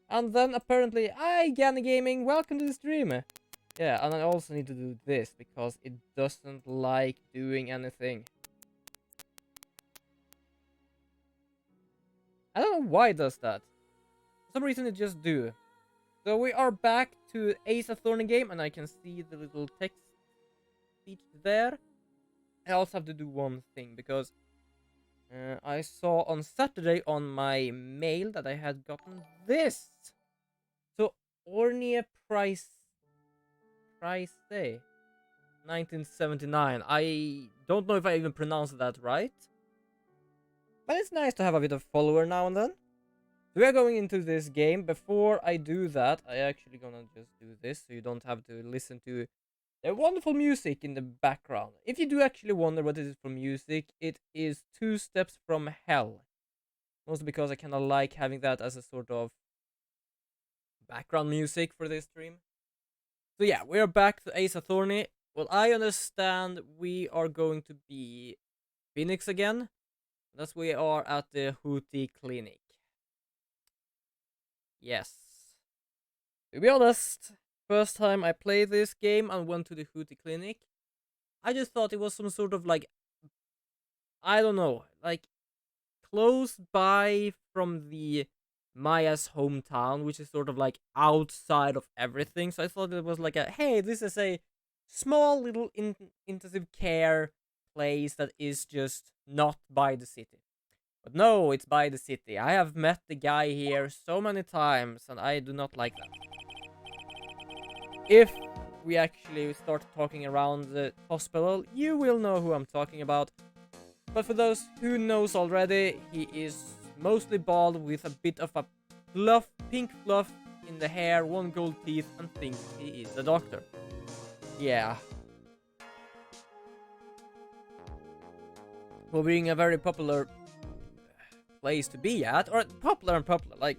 And then apparently, hi Gani Gaming, welcome to the stream. Yeah, and I also need to do this because it doesn't like doing anything. I don't know why it does that. For some reason it just do. So we are back to Ace Attorney game, and I can see the little text speech there. I also have to do one thing because I saw on Saturday on my mail that I had gotten this. So Ornia Price Day 1979. I don't know if I even pronounced that right. But it's nice to have a bit of follower now and then. So we are going into this game. Before I do that, I actually gonna just do this so you don't have to listen to the wonderful music in the background. If you do actually wonder what it is for music, it is Two Steps from Hell. Mostly because I kind of like having that as a sort of background music for this stream. So yeah, we are back to Ace Attorney. Well, I understand we are going to be Phoenix again. Thus we are at the Hootie Clinic. Yes. To be honest, first time I played this game and went to the Hootie Clinic, I just thought it was some sort of like, I don't know, like close by from the Maya's hometown, which is sort of like outside of everything. So I thought it was like a, hey, this is a small little intensive care place that is just not by the city. But no, it's by the city. I have met the guy here so many times, and I do not like that. If we actually start talking around the hospital, you will know who I'm talking about. But for those who knows already, he is mostly bald with a bit of a pink fluff in the hair, one gold teeth, and thinks he is a doctor. Yeah. For being a very popular place to be at, or popular, like,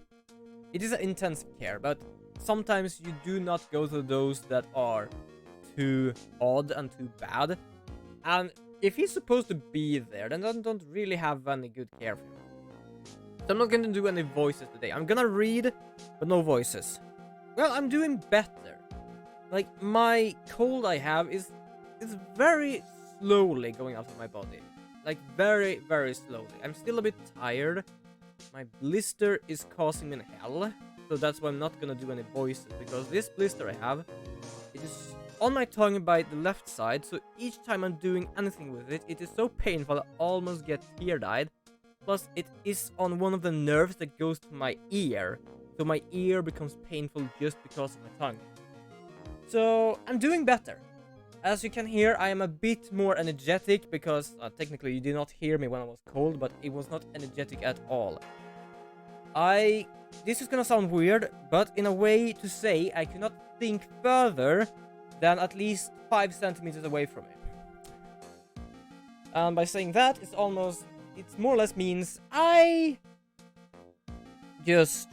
it is an intensive care, but sometimes you do not go to those that are too odd and too bad. And if he's supposed to be there, then I don't really have any good care for him. So I'm not going to do any voices today. I'm gonna read, but no voices. Well, I'm doing better. Like, my cold I have is very slowly going out of my body. Like, very, very slowly. I'm still a bit tired. My blister is causing me hell. So that's why I'm not gonna do any voices. Because this blister I have, it is on my tongue by the left side. So each time I'm doing anything with it, it is so painful I almost get tear-eyed. Plus, it is on one of the nerves that goes to my ear. So my ear becomes painful just because of my tongue. So I'm doing better. As you can hear, I am a bit more energetic because technically you did not hear me when I was cold, but it was not energetic at all. This is gonna sound weird, but in a way to say I cannot think further than at least 5 centimeters away from it. And by saying that, it more or less means I just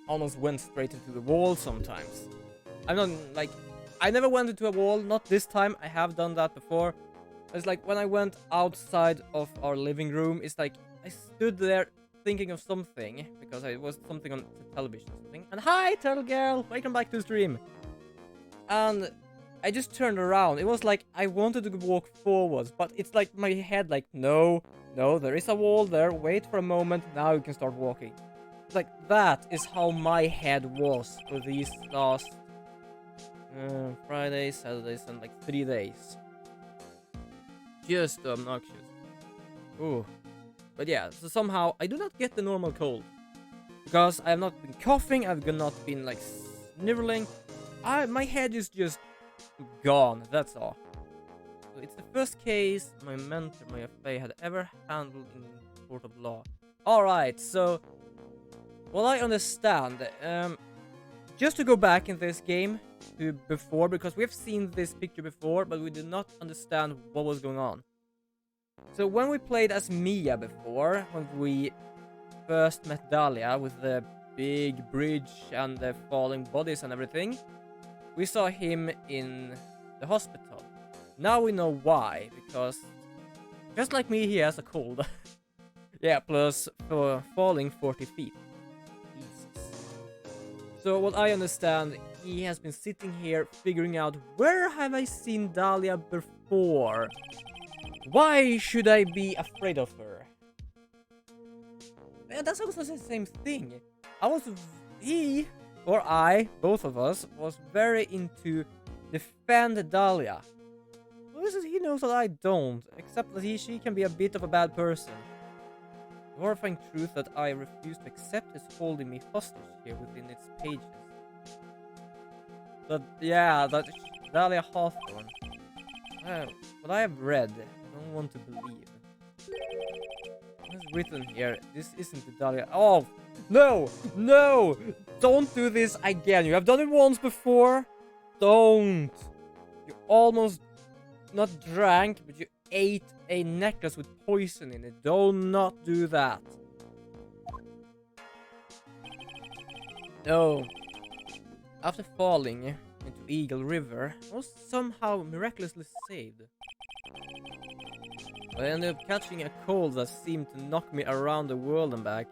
almost went straight into the wall sometimes. I'm not like, I never went into a wall, not this time. I have done that before. It's like when I went outside of our living room, it's like I stood there thinking of something because it was something on the television or something. And hi, Turtle Girl, welcome back to the stream. And I just turned around. It was like I wanted to walk forwards, but it's like my head like, no, there is a wall there. Wait for a moment. Now you can start walking. It's like that is how my head was for these last Fridays, Saturdays, and like 3 days. Just obnoxious. Ooh. But yeah, so somehow I do not get the normal cold. Because I have not been coughing, I've not been like sniveling. My head is just gone, that's all. So it's the first case my mentor, my FA, had ever handled in court of law. Alright, so what I understand, just to go back in this game to before, because we have seen this picture before, but we did not understand what was going on. So when we played as Mia before, when we first met Dahlia with the big bridge and the falling bodies and everything, we saw him in the hospital. Now we know why, because just like me, he has a cold. Yeah, plus for falling 40 feet. Jesus. So what I understand, he has been sitting here figuring out, where have I seen Dahlia before? Why should I be afraid of her? Yeah, that's also the same thing. He or I, both of us, was very into defend Dahlia. He knows that I don't, except that she can be a bit of a bad person. The horrifying truth that I refuse to accept is holding me hostage here within its pages. That Dahlia Hawthorne. What I have read, I don't want to believe. What's written here? This isn't the Dahlia. Oh! No! No! Don't do this again. You have done it once before. Don't! You almost not drank, but you ate a necklace with poison in it. Do not do that. No. After falling into Eagle River, I was somehow miraculously saved. I ended up catching a cold that seemed to knock me around the world and back.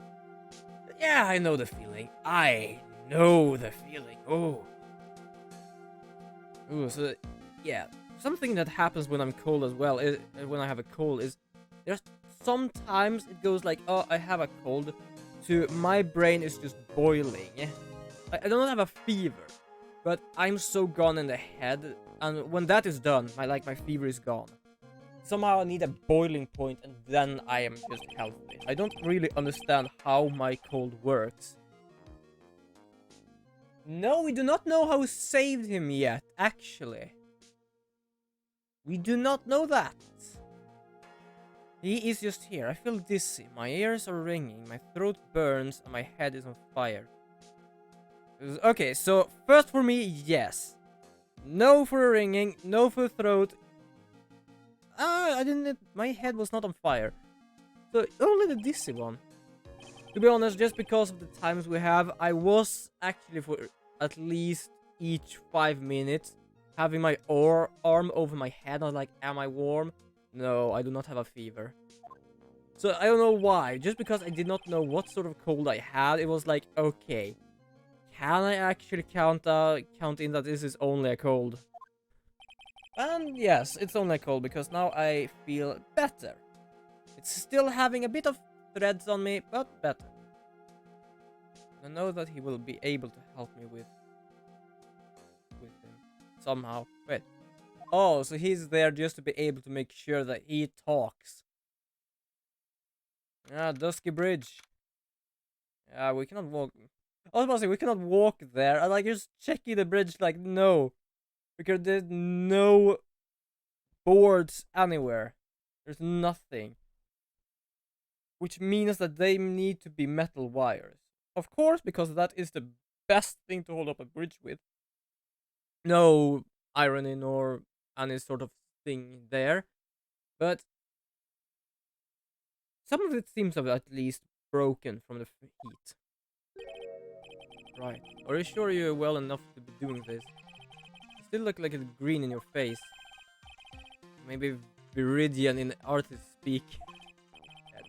Yeah, I know the feeling. I know the feeling. Oh. Ooh, so yeah, something that happens when I'm cold as well, when I have a cold, is there's sometimes it goes like, oh, I have a cold, to my brain is just boiling. I don't have a fever, but I'm so gone in the head, and when that is done, my fever is gone. Somehow I need a boiling point, and then I am just healthy. I don't really understand how my cold works. No, we do not know how we saved him yet, actually. We do not know that. He is just here. I feel dizzy. My ears are ringing. My throat burns and my head is on fire. Okay, so first for me, yes. No for the ringing. No for the throat. I didn't. My head was not on fire. So only the dizzy one. To be honest, just because of the times we have, I was actually for at least each 5 minutes having my arm over my head. I was like, am I warm? No, I do not have a fever. So I don't know why. Just because I did not know what sort of cold I had, it was like, okay, can I actually count in that this is only a cold? And yes, it's only a cold because now I feel better. It's still having a bit of threads on me, but better. I know that he will be able to help me with him somehow. Wait. Oh, so he's there just to be able to make sure that he talks. Ah, Dusky Bridge. Yeah, we cannot walk. I was about to say, we cannot walk there. I like just checking the bridge, like, no. Because there's no boards anywhere. There's nothing. Which means that they need to be metal wires. Of course, because that is the best thing to hold up a bridge with. No irony nor any sort of thing there. But some of it seems to have at least broken from the heat. Right. Are you sure you're well enough to be doing this? You still look like it's green in your face. Maybe Viridian in artist speak.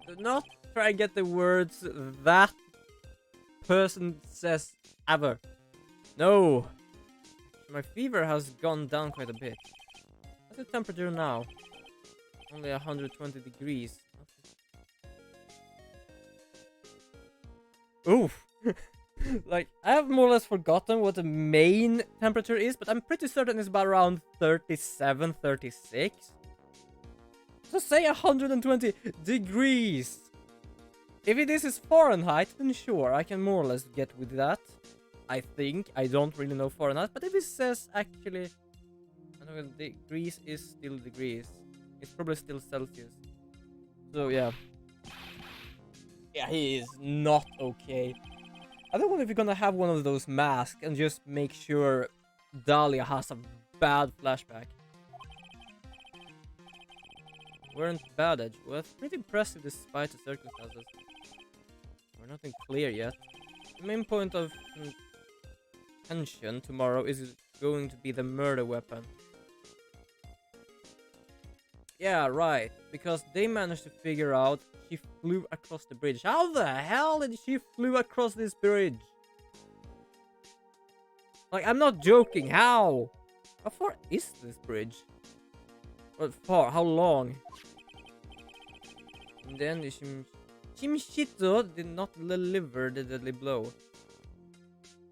Do not try and get the words that person says ever. No. My fever has gone down quite a bit. What's the temperature now? Only 120 degrees. Oof. Like, I have more or less forgotten what the main temperature is, but I'm pretty certain it's about around 37, 36. So say 120 degrees. If this is Fahrenheit, then sure, I can more or less get with that. I think. I don't really know Fahrenheit, but if it says actually... I know degrees is still degrees. It's probably still Celsius. So yeah. Yeah, he is not okay. I don't know if you're gonna have one of those masks and just make sure Dahlia has a bad flashback. Weren't bad, Edge. Well, it's pretty impressive despite the circumstances. We're nothing clear yet. The main point of tension tomorrow is going to be the murder weapon. Yeah, right. Because they managed to figure out she flew across the bridge. How the hell did she flew across this bridge? Like, I'm not joking. How? How far is this bridge? What far? How long? And then the Shimshito did not deliver the deadly blow.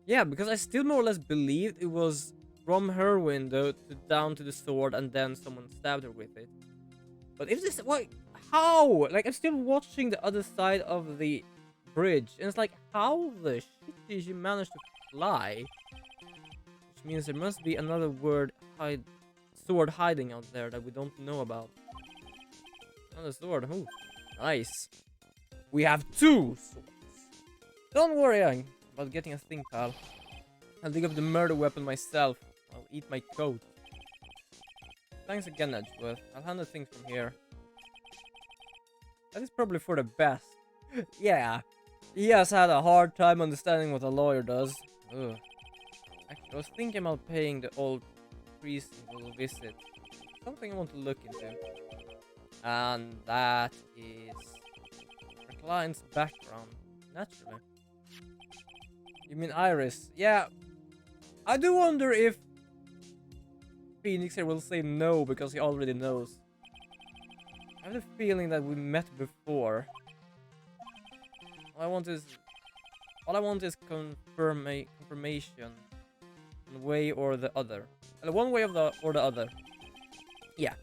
Yeah, because I still more or less believed it was from her window to down to the sword and then someone stabbed her with it. But if this... What? How? Like, I'm still watching the other side of the bridge. And it's like, how the shit did she manage to fly? Which means there must be another sword hiding out there that we don't know about. Another sword. Ooh, nice. We have 2 swords. Don't worry about getting a thing, pal. I'll dig up the murder weapon myself. I'll eat my coat. Thanks again, Edgeworth. I'll handle things from here. That is probably for the best. Yeah. He has had a hard time understanding what a lawyer does. Ugh. Actually, I was thinking about paying the old priest a little visit. Something I want to look into. And that is our client's background. Naturally. You mean Iris? Yeah. I do wonder if Phoenix here will say no because he already knows. I have the feeling that we met before. All I want is confirmation. One way or the other. One way or the other. Yeah.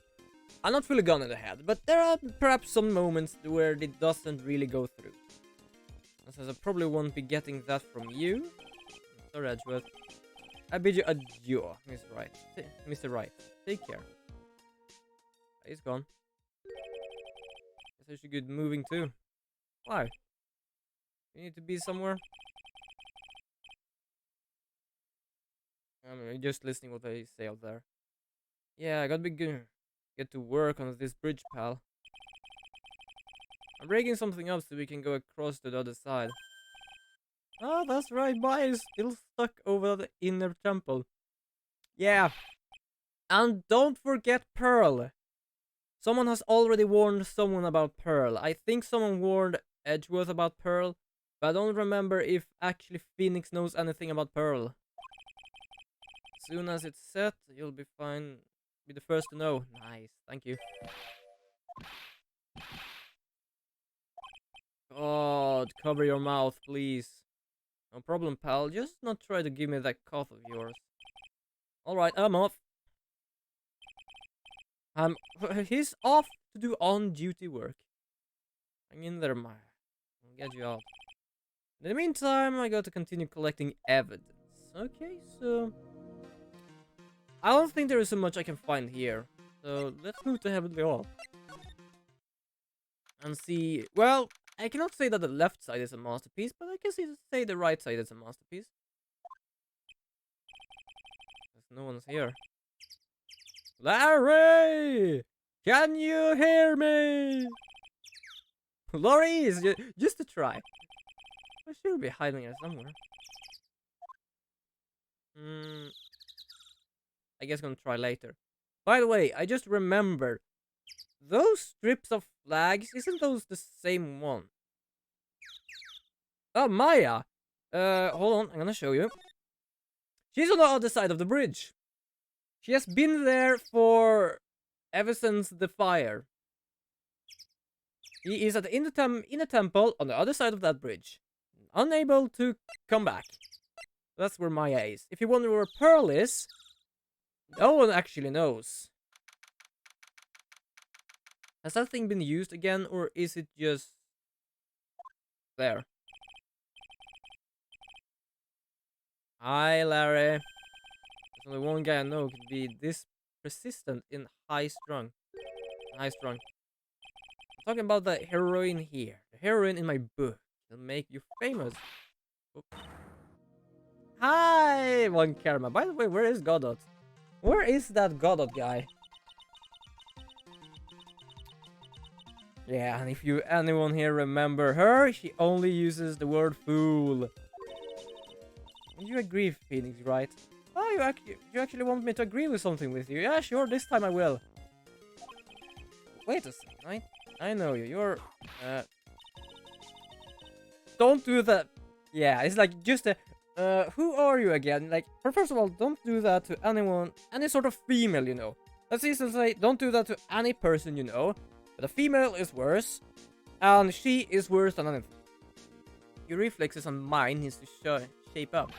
I'm not fully gone in the head, but there are perhaps some moments where it doesn't really go through. Since I probably won't be getting that from you. Sorry, Edgeworth. I bid you adieu, Mr. Wright. Mr. Wright, take care. He's gone. Guess I should get moving too. Why? You need to be somewhere? I'm just listening what they say out there. Yeah, I gotta be good. Get to work on this bridge, pal. I'm breaking something up so we can go across to the other side. Oh, that's right, Maya is still stuck over the inner temple. Yeah. And don't forget Pearl. Someone has already warned someone about Pearl. I think someone warned Edgeworth about Pearl, but I don't remember if actually Phoenix knows anything about Pearl. As soon as it's set, you'll be fine. Be the first to know. Nice, thank you. God, cover your mouth, please. No problem, pal. Just not try to give me that cough of yours. Alright, I'm off. He's off to do on-duty work. Hang in there, Maya. I'll get you out. In the meantime, I got to continue collecting evidence. Okay, so... I don't think there is so much I can find here. So, let's move to Heavenly Hall. And see... Well, I cannot say that the left side is a masterpiece, but I can say the right side is a masterpiece. There's no one's here. Larry! Can you hear me? Laurie, just to try. I should be hiding here somewhere. I guess I'm gonna try later. By the way, I just remembered. Those strips of flags, isn't those the same one? Oh, Maya! Hold on, I'm gonna show you. She's on the other side of the bridge. She has been there ever since the fire. He is at the in the temple on the other side of that bridge. Unable to come back. That's where Maya is. If you wonder where Pearl is, no one actually knows. Has that thing been used again, or is it just there? Hi, Larry. There's only one guy I know who could be this persistent in high strung. I'm talking about the heroine here. The heroine in my book. It'll make you famous. Oops. Hi, One Karma. By the way, where is Godot? Where is that Godot guy? Yeah, and if anyone here remember her, she only uses the word fool. You agree, Phoenix, right? Oh, you actually want me to agree with something with you? Yeah, sure, this time I will. Wait a second, I know you. You're, don't do that. Yeah, it's like just a... Who are you again? Like, first of all, don't do that to anyone, any sort of female, you know. Let's easily say, don't do that to any person, you know. But a female is worse, and she is worse than anything. Your reflexes on mine needs to shape up.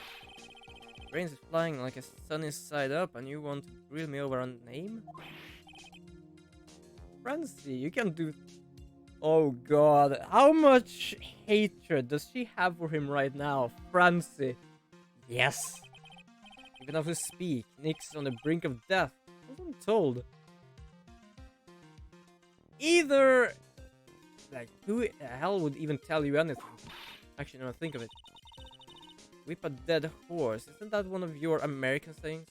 Brains is flying like a sunny side up, and you want to grill me over a name? Francie, you can do... Oh god, how much hatred does she have for him right now? Francie. Yes. Even as we speak, Nick's on the brink of death. I wasn't told. Either... Like, who the hell would even tell you anything? Actually, now think of it. Whip a dead horse. Isn't that one of your American sayings?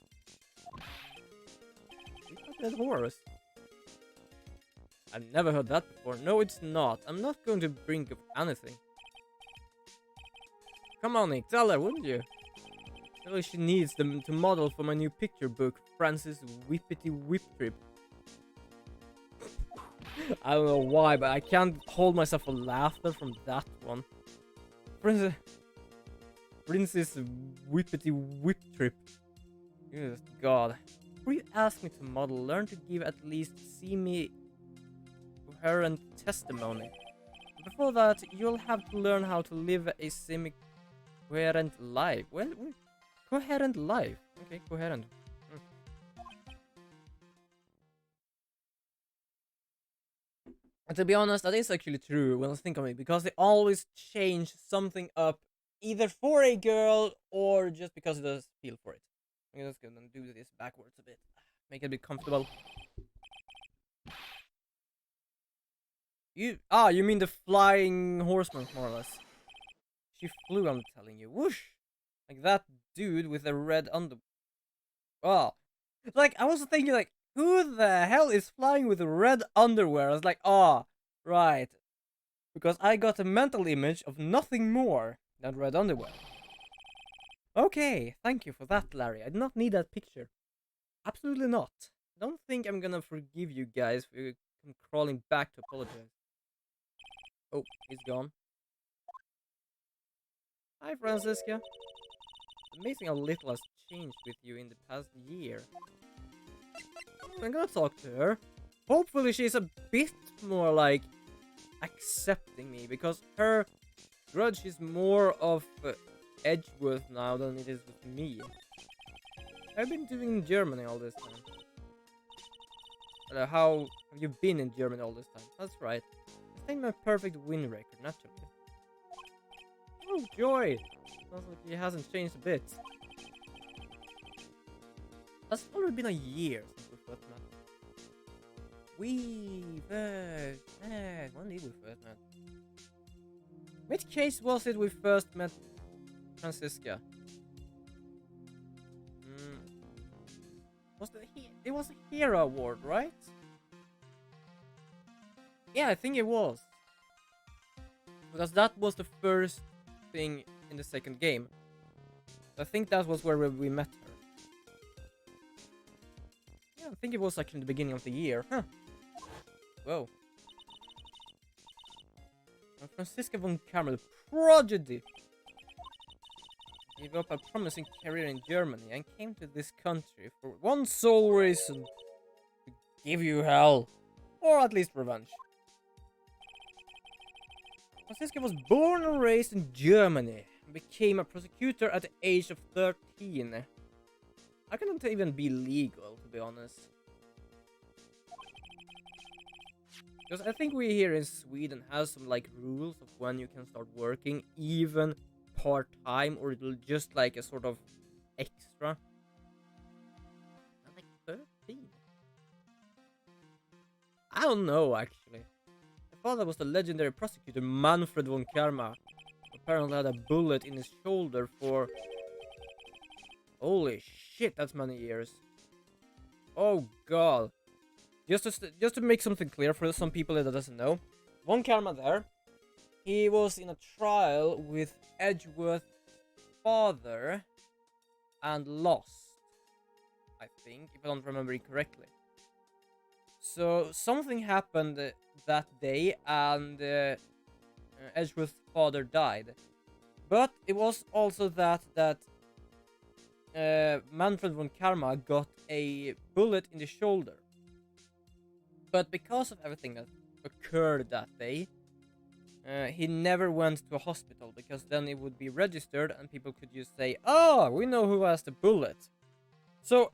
Whip a dead horse? I've never heard that before. No, it's not. I'm not going to brink of anything. Come on, Nick. Tell her, wouldn't you? Tell her she needs them to model for my new picture book, Francis Whippity Whip Trip. I don't know why, but I can't hold myself for laughter from that one. Princess Whippity Whip Trip. Yes, God. Before you ask me to model, learn to give at least semi-coherent testimony. Before that, you'll have to learn how to live a semi-coherent life. Well, coherent life. Okay, coherent. And to be honest, that is actually true when I think of it, because they always change something up, either for a girl or just because it does feel for it. I'm just gonna do this backwards a bit, make it a bit comfortable. You mean the flying horseman, more or less? She flew, I'm telling you. Whoosh! Like that dude with the red under. Oh, like I was thinking, like, who the hell is flying with red underwear? I was like, oh, right. Because I got a mental image of nothing more than red underwear. Okay, thank you for that, Larry. I did not need that picture. Absolutely not. I don't think I'm gonna forgive you guys for crawling back to apologize. Oh, he's gone. Hi, Francisca. Amazing how little has changed with you in the past year. I'm gonna talk to her. Hopefully she's a bit more, like, accepting me, because her grudge is more of Edgeworth now than it is with me. I've been doing in Germany all this time. How have you been in Germany all this time? That's right. I think my perfect win record, naturally. Oh, joy! Sounds like he hasn't changed a bit. That's already been a year since we first met. We first met. When did we first met? Which case was it we first met Francisca? It was a Hero Award, right? Yeah, I think it was. Because that was the first thing in the second game. I think that was where we met her. Yeah, I think it was actually the beginning of the year. Huh. Whoa. Francisca von Kammer, the prodigy, gave up a promising career in Germany and came to this country for one sole reason: to give you hell, or at least revenge. Francisca was born and raised in Germany and became a prosecutor at the age of 13. I couldn't even be legal, to be honest. Because I think we here in Sweden have some, like, rules of when you can start working, even part-time, or it'll just like a sort of extra. I'm like 13. I don't know, actually. My father was the legendary prosecutor Manfred von Karma. Apparently had a bullet in his shoulder for... Holy shit, that's many years. Oh god. Just to make something clear for some people that doesn't know, Von Karma there, he was in a trial with Edgeworth's father and lost, I think, if I don't remember it correctly. So something happened that day, and Edgeworth's father died. But it was also that Manfred von Karma got a bullet in the shoulder. But because of everything that occurred that day, he never went to a hospital, because then it would be registered and people could just say, "Oh, we know who has the bullet." So,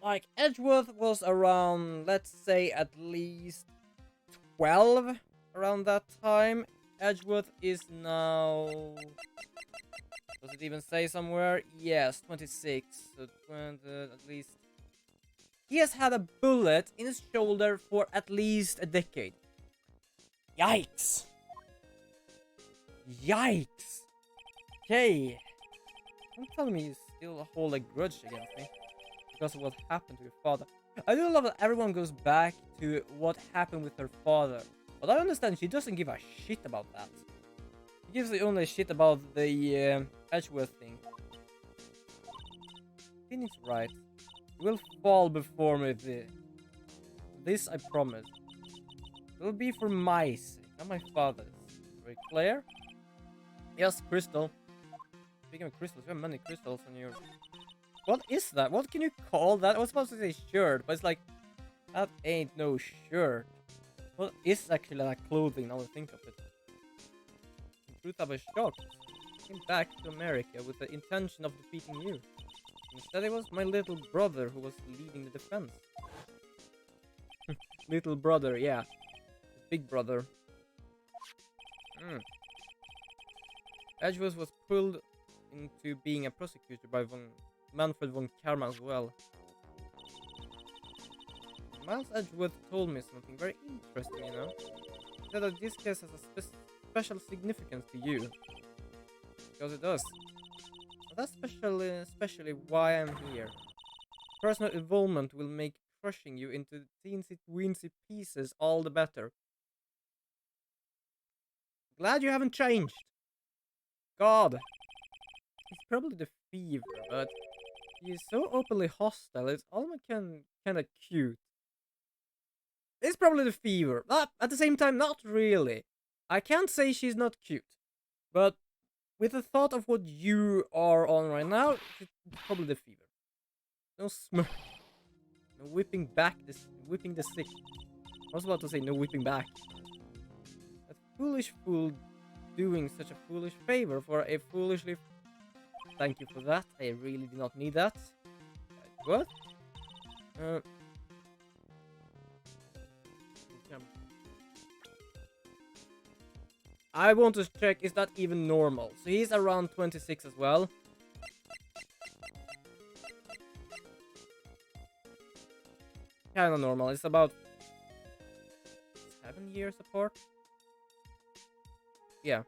like, Edgeworth was around, let's say, at least 12 around that time. Edgeworth is now... Does it even say somewhere? Yes, 26. So 20, at least... He has had a bullet in his shoulder for at least a decade. Yikes! Yikes! Okay. Don't tell me you still hold a grudge against me because of what happened to your father. I do love that everyone goes back to what happened with her father. But I understand she doesn't give a shit about that. She gives only a shit about the Edgeworth thing. Phoenix right. You will fall before me. This I promise. It will be for my sake, not my father's. Very clear? Yes, crystal. Speaking of crystals, you have many crystals on your... What is that? What can you call that? I was supposed to say shirt, but it's like... That ain't no shirt. What is actually that clothing, now I think of it? In truth, I was shocked. I came back to America with the intention of defeating you. Instead, it was my little brother who was leading the defense. Little brother, yeah. Big brother. Edgeworth was pulled into being a prosecutor by Manfred von Karma as well. Miles Edgeworth told me something very interesting, you know. He said that this case has a special significance to you. Because it does. But that's especially why I'm here. Personal involvement will make crushing you into teensy-weensy pieces all the better. Glad you haven't changed. God. It's probably the fever, but he's so openly hostile, it's almost kinda cute. It's probably the fever, but at the same time, not really. I can't say she's not cute, but with the thought of what you are on right now, it's probably the fever. No smirk. No whipping the stick. I was about to say no whipping back. That foolish fool doing such a foolish favor for a foolishly... Thank you for that. I really did not need that. What? I want to check, is that even normal? So he's around 26 as well. Kinda normal. It's about 7 years apart. Yeah.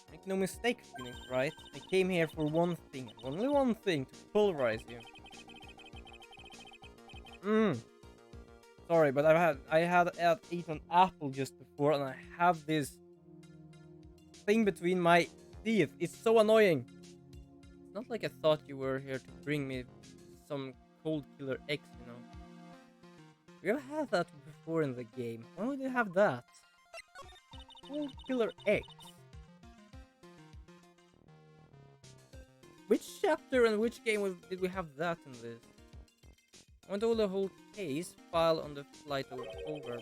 Make no mistake, Phoenix, right? I came here for one thing, only one thing, to pulverize you. Sorry, but I had eaten an apple just before, and I have this thing between my teeth. It's so annoying. It's not like I thought you were here to bring me some cold killer eggs, you know. We have had that before in the game. Why would you have that? Cold killer eggs. Which chapter and which game did we have that in this? I went over the whole case file on the flight over.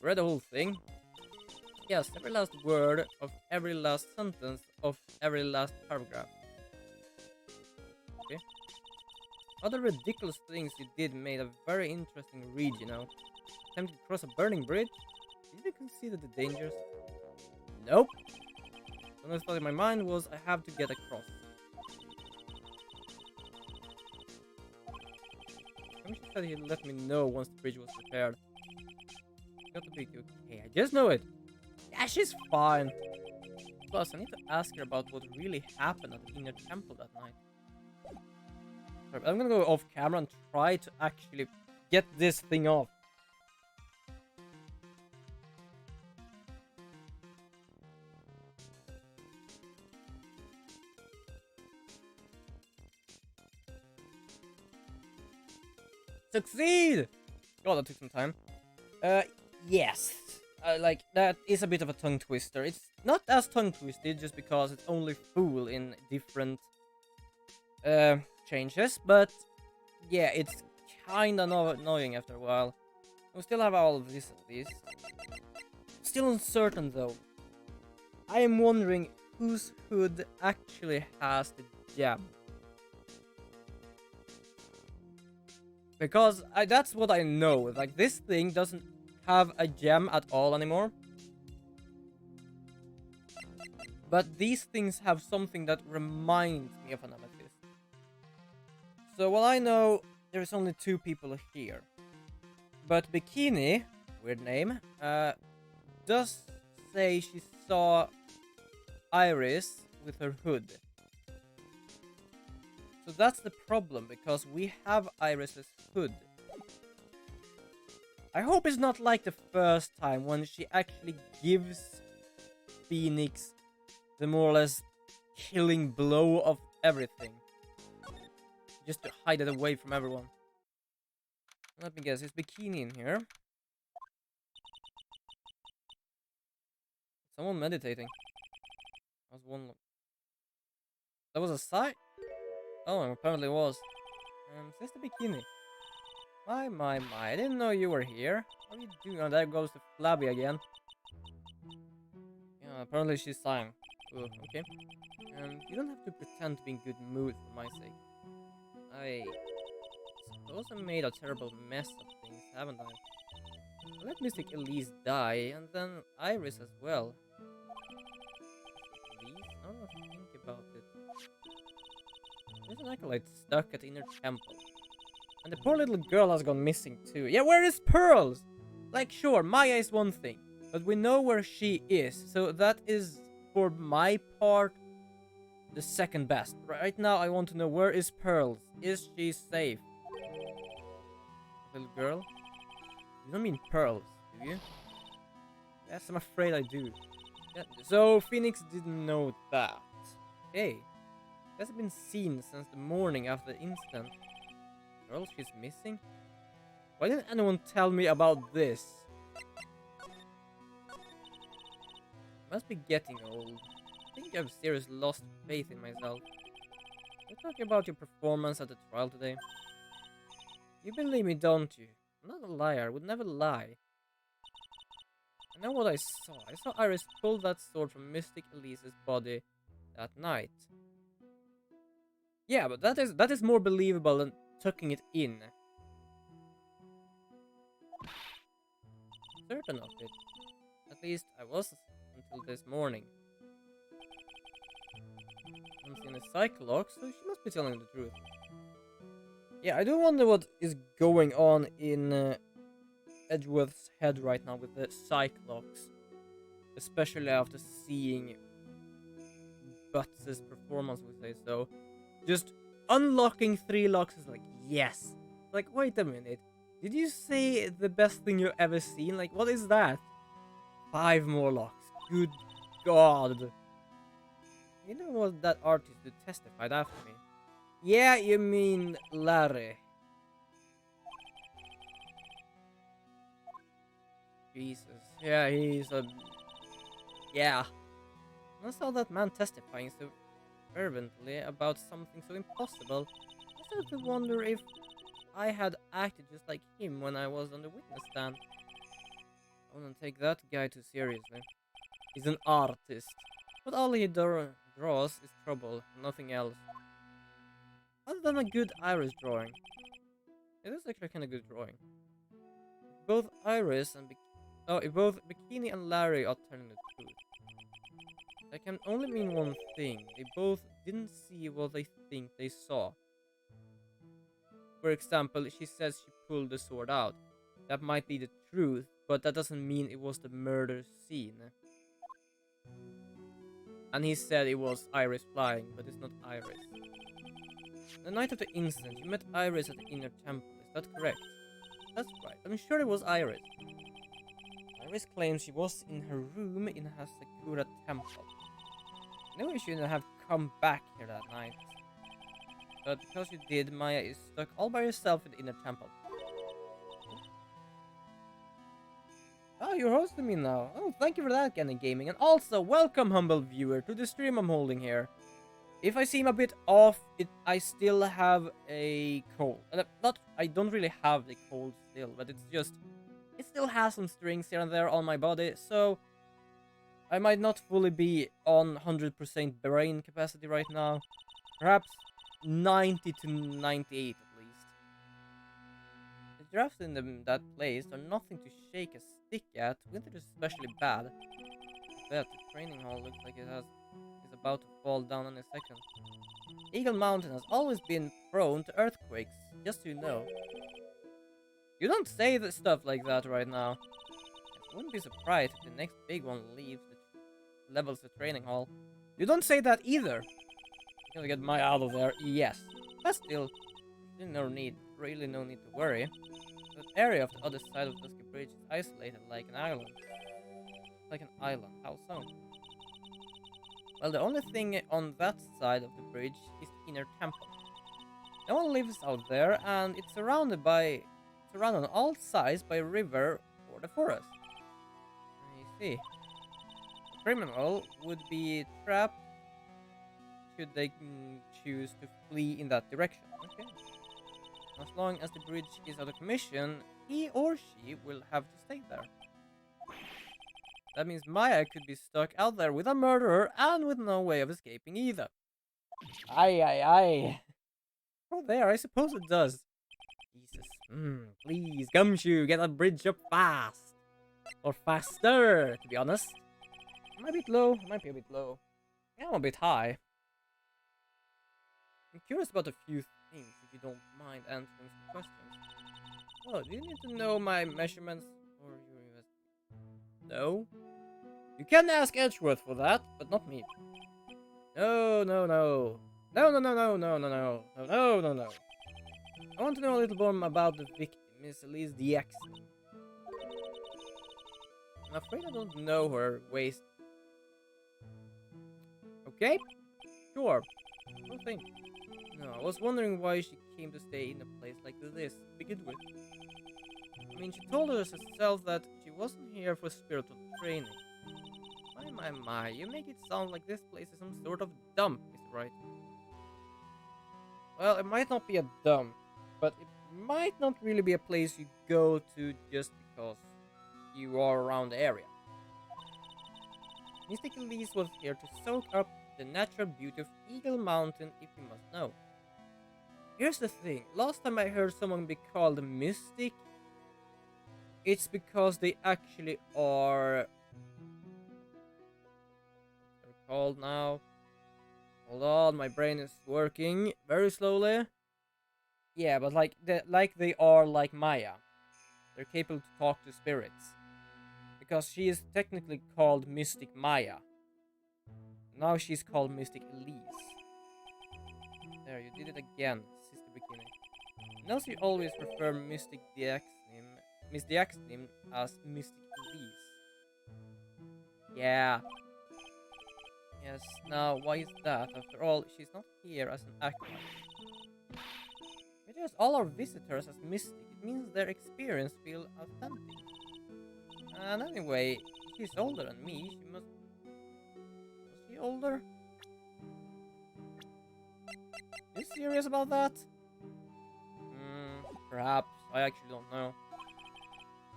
Read the whole thing. Yes, every last word of every last sentence of every last paragraph. Okay. Other ridiculous things you did made a very interesting read, you know. Attempting to cross a burning bridge? Did you consider the dangers? Nope. The only thought in my mind was I have to get across. She said he'd let me know once the bridge was repaired. Got to be okay, I just know it. Yeah, she's fine. Plus, I need to ask her about what really happened at the inner temple that night. Sorry, I'm gonna go off camera and try to actually get this thing off. Succeed! God, that took some time. yes, like that is a bit of a tongue twister. It's not as tongue twisted just because it's only fool in different uh, changes, but yeah, it's kinda annoying after a while. We still have all of this at least. Still uncertain though. I am wondering whose hood actually has the gem. Because that's what I know. Like, this thing doesn't have a gem at all anymore. But these things have something that reminds me of an amethyst. So, while I know there's only 2 people here. But Bikini, weird name, does say she saw Iris with her hood. So that's the problem, because we have Iris's hood. I hope it's not like the first time when she actually gives Phoenix the more or less killing blow of everything. Just to hide it away from everyone. Let me guess, is Bikini in here? Someone meditating. That was one. That was a sign? Oh, apparently it was. Sister Bikini. My. I didn't know you were here. What are you doing? Oh, there goes the Flabby again. Yeah, apparently she's sighing. Oh, okay. You don't have to pretend to be in good mood for my sake. I suppose I made a terrible mess of things, haven't I? I let Mystic Elise die, and then Iris as well. Elise? I don't know if you think about it. There's an acolyte stuck at the inner temple. And the poor little girl has gone missing too. Yeah, where is Pearls? Like, sure, Maya is one thing, but we know where she is, so that is, for my part, the second best. Right now, I want to know, where is Pearls? Is she safe? Little girl? You don't mean Pearls, do you? Yes, I'm afraid I do. Yeah, so, Phoenix didn't know that. Hey, she hasn't been seen since the morning after the incident. Girl, she's missing? Why didn't anyone tell me about this? Must be getting old. I think I've seriously lost faith in myself. You're talking about your performance at the trial today. You believe me, don't you? I'm not a liar. I would never lie. I know what I saw. I saw Iris pull that sword from Mystic Elise's body that night. Yeah, but that is more believable than tucking it in. Certain of it. At least I was until this morning. I'm seeing a Cyclox, so she must be telling the truth. Yeah, I do wonder what is going on in Edgeworth's head right now with the Cyclox. Especially after seeing Butts' performance, we say so. Just unlocking 3 locks is like, yes. Like, wait a minute. Did you say the best thing you've ever seen? Like, what is that? 5 more locks. Good God. You know what that artist who testified after me? Yeah, you mean Larry. Jesus. Yeah, he's a... Yeah. I saw that man testifying so fervently about something so impossible. I started to wonder if I had acted just like him when I was on the witness stand. I wouldn't take that guy too seriously. He's an artist. But all he draws is trouble, nothing else. Other than a good iris drawing. It is actually kind of good drawing. Both Iris and if both Bikini and Larry are telling the truth. That can only mean one thing. They both didn't see what they think they saw. For example, she says she pulled the sword out. That might be the truth, but that doesn't mean it was the murder scene. And he said it was Iris flying, but it's not Iris. The night of the incident, you met Iris at the inner temple, is that correct? That's right, I'm sure it was Iris. Iris claims she was in her room in her Sakura temple. No, you shouldn't have come back here that night. But because you did, Maya is stuck all by herself in the inner temple. Oh, you're hosting me now. Oh, thank you for that, Kenny Gaming. And also, welcome, humble viewer, to the stream I'm holding here. If I seem a bit off, I still have a cold. I don't really have the cold still, but it's just... It still has some strings here and there on my body, so... I might not fully be on 100% brain capacity right now. Perhaps 90 to 98 at least. The giraffes in that place are nothing to shake a stick at. Winter is especially bad. But the training hall looks like is about to fall down in a second. Eagle Mountain has always been prone to earthquakes, just so you know. You don't say the stuff like that right now. I wouldn't be surprised if the next big one levels the training hall. You don't say that either. You gotta get Maya out of there, yes. But still, really no need to worry. That area of the other side of Dusky Bridge is isolated like an island. Like an island, how so? Well, the only thing on that side of the bridge is the inner temple. No one lives out there, and it's surrounded on all sides by a river or the forest. I see. A criminal would be trapped should they choose to flee in that direction. Okay. As long as the bridge is out of commission, he or she will have to stay there. That means Maya could be stuck out there with a murderer and with no way of escaping either. Aye. Oh, there, I suppose it does. Jesus. Please, Gumshoe, get that bridge up fast. Or faster, to be honest. Am I a bit low? I might be a bit low. Yeah, I'm a bit high. I'm curious about a few things, if you don't mind answering some questions. Oh, do you need to know my measurements or your investigation? No? You can ask Edgeworth for that, but not me. No. No. I want to know a little more about the victim, Miss Elise Diaxon. I'm afraid I don't know her waist. Okay? Sure. No thing. No, I was wondering why she came to stay in a place like this to begin with. I mean, she told us herself that she wasn't here for spiritual training. My, you make it sound like this place is some sort of dump, is it right? Well, it might not be a dump, but it might not really be a place you go to just because you are around the area. Mystic Elise was here to soak up the natural beauty of Eagle Mountain, if you must know. Here's the thing, last time I heard someone be called Mystic, it's because they actually are... They're called now. Hold on, my brain is working very slowly. Yeah, but like they are like Maya. They're capable to talk to spirits. Because she is technically called Mystic Maya. Now she's called Mystic Elise. There, you did it again, Sister Bikini. Notice you always refer Miss Diaxnim as Mystic Elise. Yeah. Yes, now why is that? After all, she's not here as an acolyte. We address all our visitors as mystic. It means their experience feels authentic. And anyway, she's older than me. She must... Was she older? You serious about that? Perhaps. I actually don't know.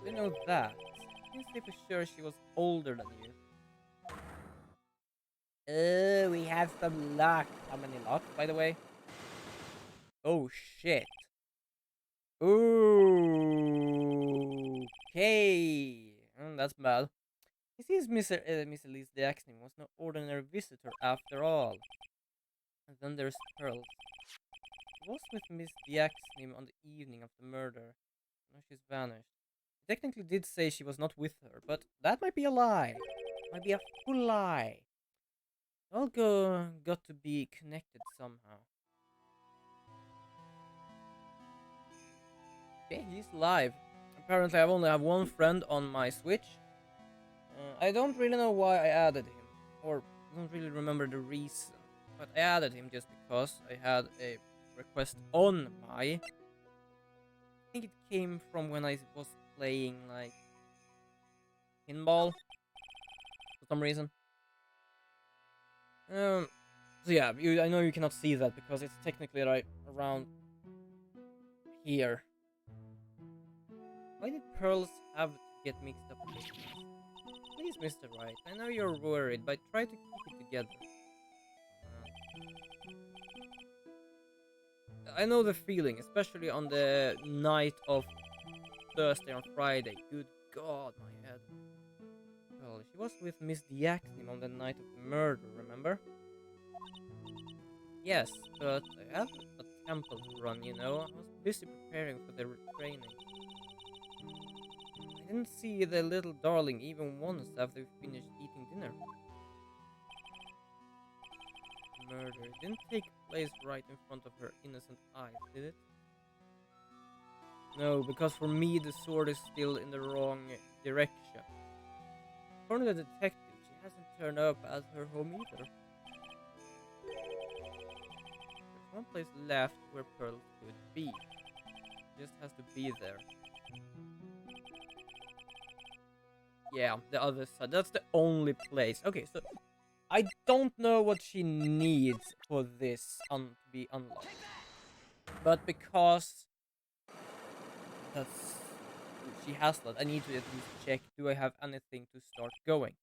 I know that. I can say for sure she was older than you. Oh, we have some luck. How many luck, by the way? Oh, shit. Ooh. Okay. That's bad. It seems Miss Elise Diaxnim was no ordinary visitor after all. And then there's Pearl. She was with Miss Diaxnim on the evening of the murder. Now she's vanished. He technically did say she was not with her, but that might be a lie. Might be a full lie. All got to be connected somehow. Okay, he's live. Apparently I only have one friend on my Switch. I don't really know why I added him, or don't really remember the reason, but I added him just because I had a request on my... I think it came from when I was playing, like... pinball for some reason. So yeah, I know you cannot see that because it's technically right around here. Why did pearls have to get mixed up with this? Please, Mr. Wright, I know you're worried, but try to keep it together. I know the feeling, especially on the night of Thursday or Friday. Good God, my head. Well, she was with Miss Diaconim on the night of the murder, remember? Yes, but I have a temple to run, you know. I was busy preparing for the training. I didn't see the little darling even once after we finished eating dinner. Murder didn't take place right in front of her innocent eyes, did it? No, because for me the sword is still in the wrong direction. According to the detective, she hasn't turned up at her home either. There's one place left where Pearl could be. She just has to be there. Yeah, the other side. That's the only place. Okay, so I don't know what she needs for this to be unlocked. But because that's she has that, I need to at least check, do I have anything to start going?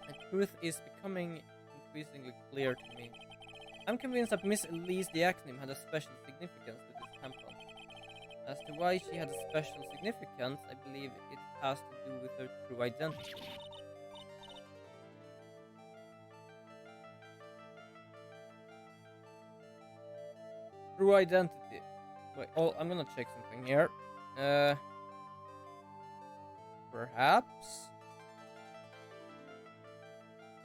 The truth is becoming increasingly clear to me. I'm convinced that Miss Elise Diaconim had a special significance to this temple. As to why she had a special significance, I believe it has to do with her true identity. True identity. Wait, oh, I'm gonna check something here. Perhaps?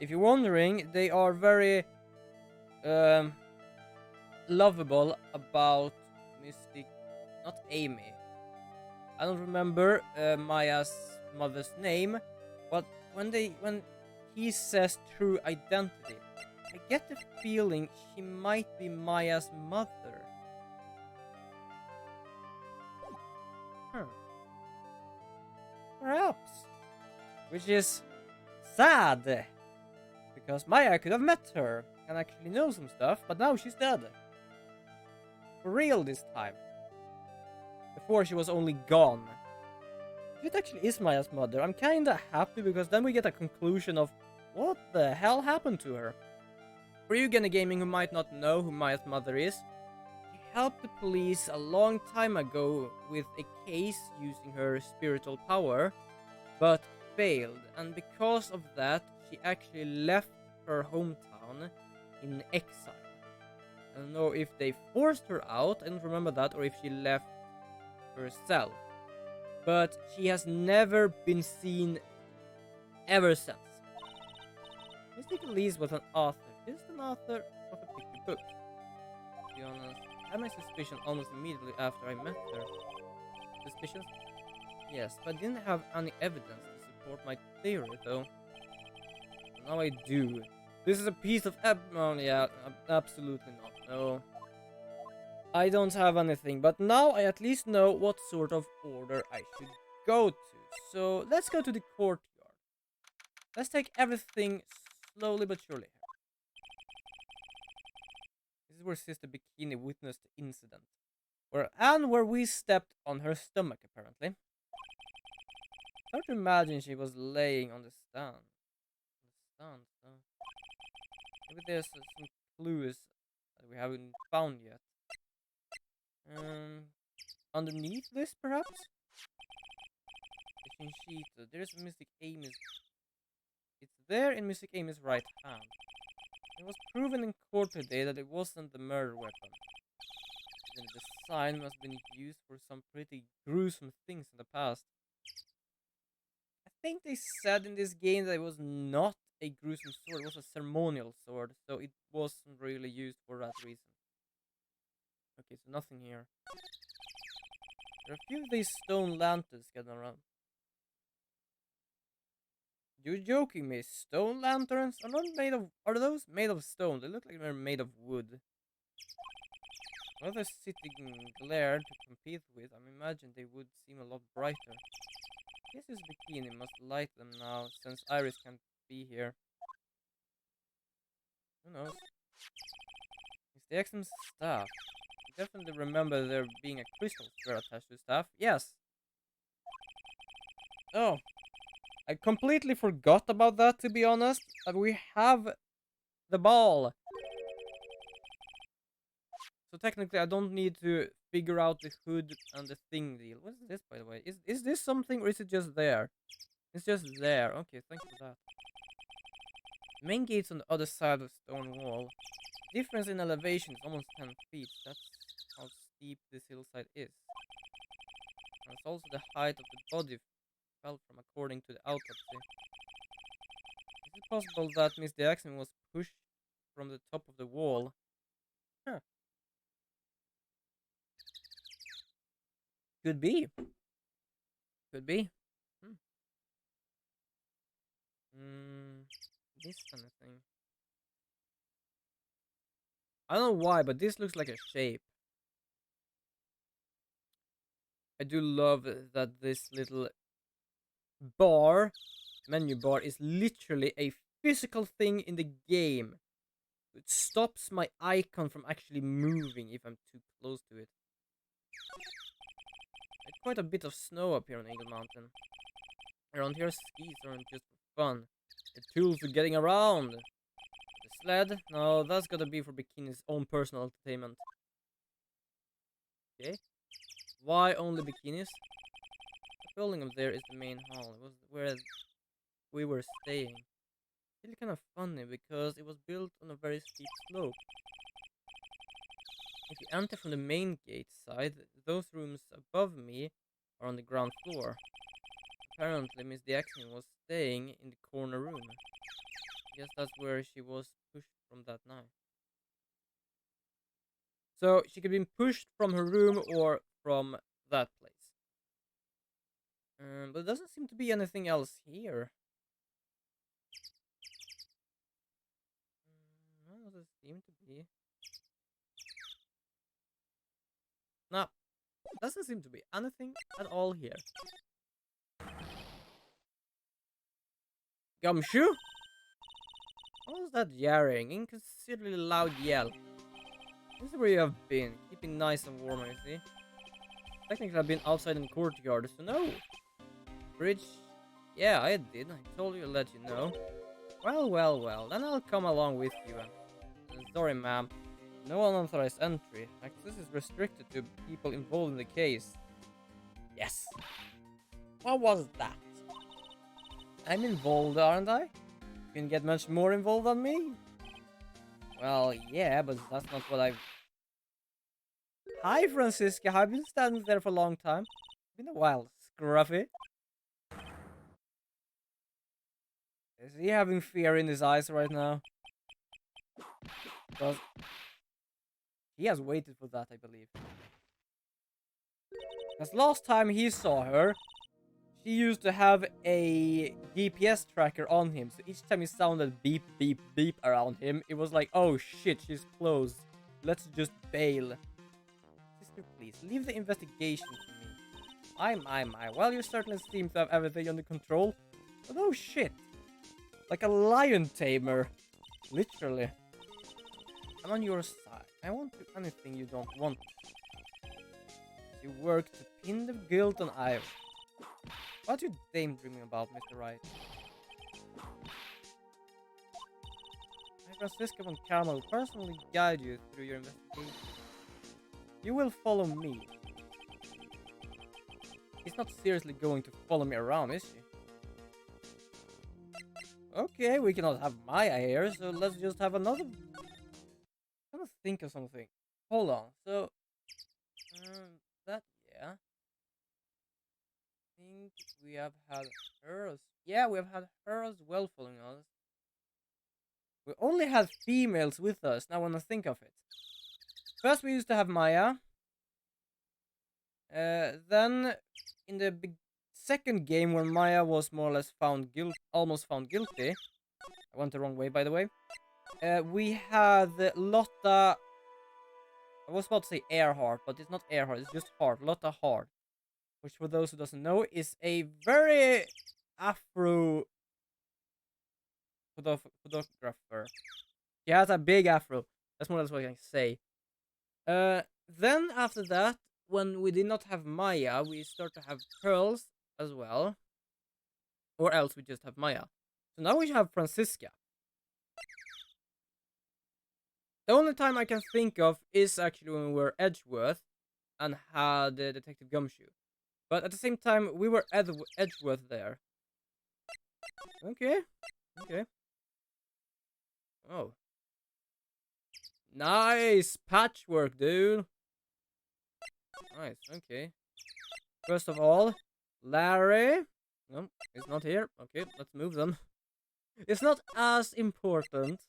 If you're wondering, they are very lovable about Mystic, not Amy. I don't remember Maya's mother's name, but when he says true identity, I get the feeling she might be Maya's mother. Huh. Perhaps. Which is sad. Because Maya could have met her and actually know some stuff, but now she's dead. For real this time. Before she was only gone. If it actually is Maya's mother, I'm kinda happy because then we get a conclusion of what the hell happened to her. For you Gonna Gaming who might not know who Maya's mother is, she helped the police a long time ago with a case using her spiritual power, but failed, and because of that, she actually left her hometown in exile. I don't know if they forced her out, I don't remember that, or if she left herself. But she has never been seen ever since. Mystic Elise was an author, just an author of a picture book. To be honest, I had my suspicion almost immediately after I met her. Suspicious? Yes, but I didn't have any evidence to support my theory, though. Now I do. This is a piece of yeah, absolutely not. No. I don't have anything, but now I at least know what sort of order I should go to. So let's go to the courtyard. Let's take everything slowly but surely. This is where Sister Bikini witnessed the incident. Where we stepped on her stomach, apparently. Hard to imagine she was laying on the stand. So. Maybe there's some clues that we haven't found yet. Underneath this, perhaps? The Shinshito. There's Mystic Amy's. It's there in Mystic Amy's right hand. It was proven in court today that it wasn't the murder weapon. The design must have been used for some pretty gruesome things in the past. I think they said in this game that it was not a gruesome sword, it was a ceremonial sword, so it wasn't really used for that reason. Okay, so nothing here. There are a few of these stone lanterns getting around. You're joking me? Stone lanterns? Are those made of stone? They look like they're made of wood. Another sitting glare to compete with. I imagine they would seem a lot brighter. Guess his bikini must light them now, since Iris can't be here. Who knows? It's the XM's staff. I definitely remember there being a crystal sphere attached to the staff. Yes. Oh, I completely forgot about that, to be honest. We have the ball. So technically, I don't need to figure out the hood and the thing deal. What is this, by the way? Is this something, or is it just there? It's just there. Okay, thanks for that. Main gate's on the other side of the stone wall. Difference in elevation is almost 10 feet. That's how steep this hillside is. And it's also the height of the body fell from, according to the autopsy. Is it possible that Miss Jackson was pushed from the top of the wall? Huh. Could be. Could be. Hmm. This kind of thing. I don't know why, but this looks like a shape. I do love that this little menu bar, is literally a physical thing in the game. It stops my icon from actually moving if I'm too close to it. There's quite a bit of snow up here on Eagle Mountain. Around here, skis aren't just for fun. They're tools for getting around. The sled? No, that's gotta be for Bikini's own personal entertainment. Okay. Why only Bikinis? The building up there is the main hall. It was where we were staying. It's really kind of funny because it was built on a very steep slope. If you enter from the main gate side, those rooms above me are on the ground floor. Apparently, Miss Jackson was staying in the corner room. I guess that's where she was pushed from that night. So she could have been pushed from her room or from that place. But there doesn't seem to be anything else here. No, doesn't seem to be. No, doesn't seem to be anything at all here. Gumshoe? What was that yarring? Inconsiderably loud yell. This is where you have been, keeping nice and warm, I see. Technically, I've been outside in the courtyard, so no. Bridge? Yeah, I did. I told you to let you know. Well, well, well. Then I'll come along with you. Sorry, ma'am. No unauthorized entry. Access is restricted to people involved in the case. Yes. What was that? I'm involved, aren't I? You can get much more involved than me? Well, yeah, but that's not what I've... Hi, Francisca. I've been standing there for a long time. Been a while, Scruffy. Is he having fear in his eyes right now? Because he has waited for that, I believe. Because last time he saw her, she used to have a GPS tracker on him. So each time he sounded beep, beep, beep around him, it was like, oh shit, she's close. Let's just bail. Sister, please, leave the investigation to me. My. Well, you certainly seem to have everything under control. But oh shit. Like a lion tamer. Literally. I'm on your side. I won't do anything you don't want. You work to pin the guilt on Iris. What are you daydreaming about, Mr. Wright? Francisca von Karma will personally guide you through your investigation. You will follow me. She's not seriously going to follow me around, is she? Okay, we cannot have Maya here, so let's just have another... I'm gonna think of something. Hold on, so... that, yeah. I think we have had her as... Yeah, we have had her as well following us. We only had females with us, now when I think of it. First we used to have Maya. Then, in the second game, when Maya was more or less almost found guilty. I went the wrong way, by the way. We had Lotta I was about to say Earhart, but it's not Earhart. It's just Hart. Lotta Hart, which for those who doesn't know is a very Afro photographer. He has a big afro. That's more or less what I can say. Then after that, when we did not have Maya, we start to have Pearls as well. Or else we just have Maya. So now we have Francisca. The only time I can think of is actually when we were Edgeworth and had Detective Gumshoe. But at the same time, we were Edgeworth there. Okay. Okay. Oh. Nice patchwork, dude. Nice, okay. First of all, Larry. No, he's not here. Okay, let's move them. It's not as important.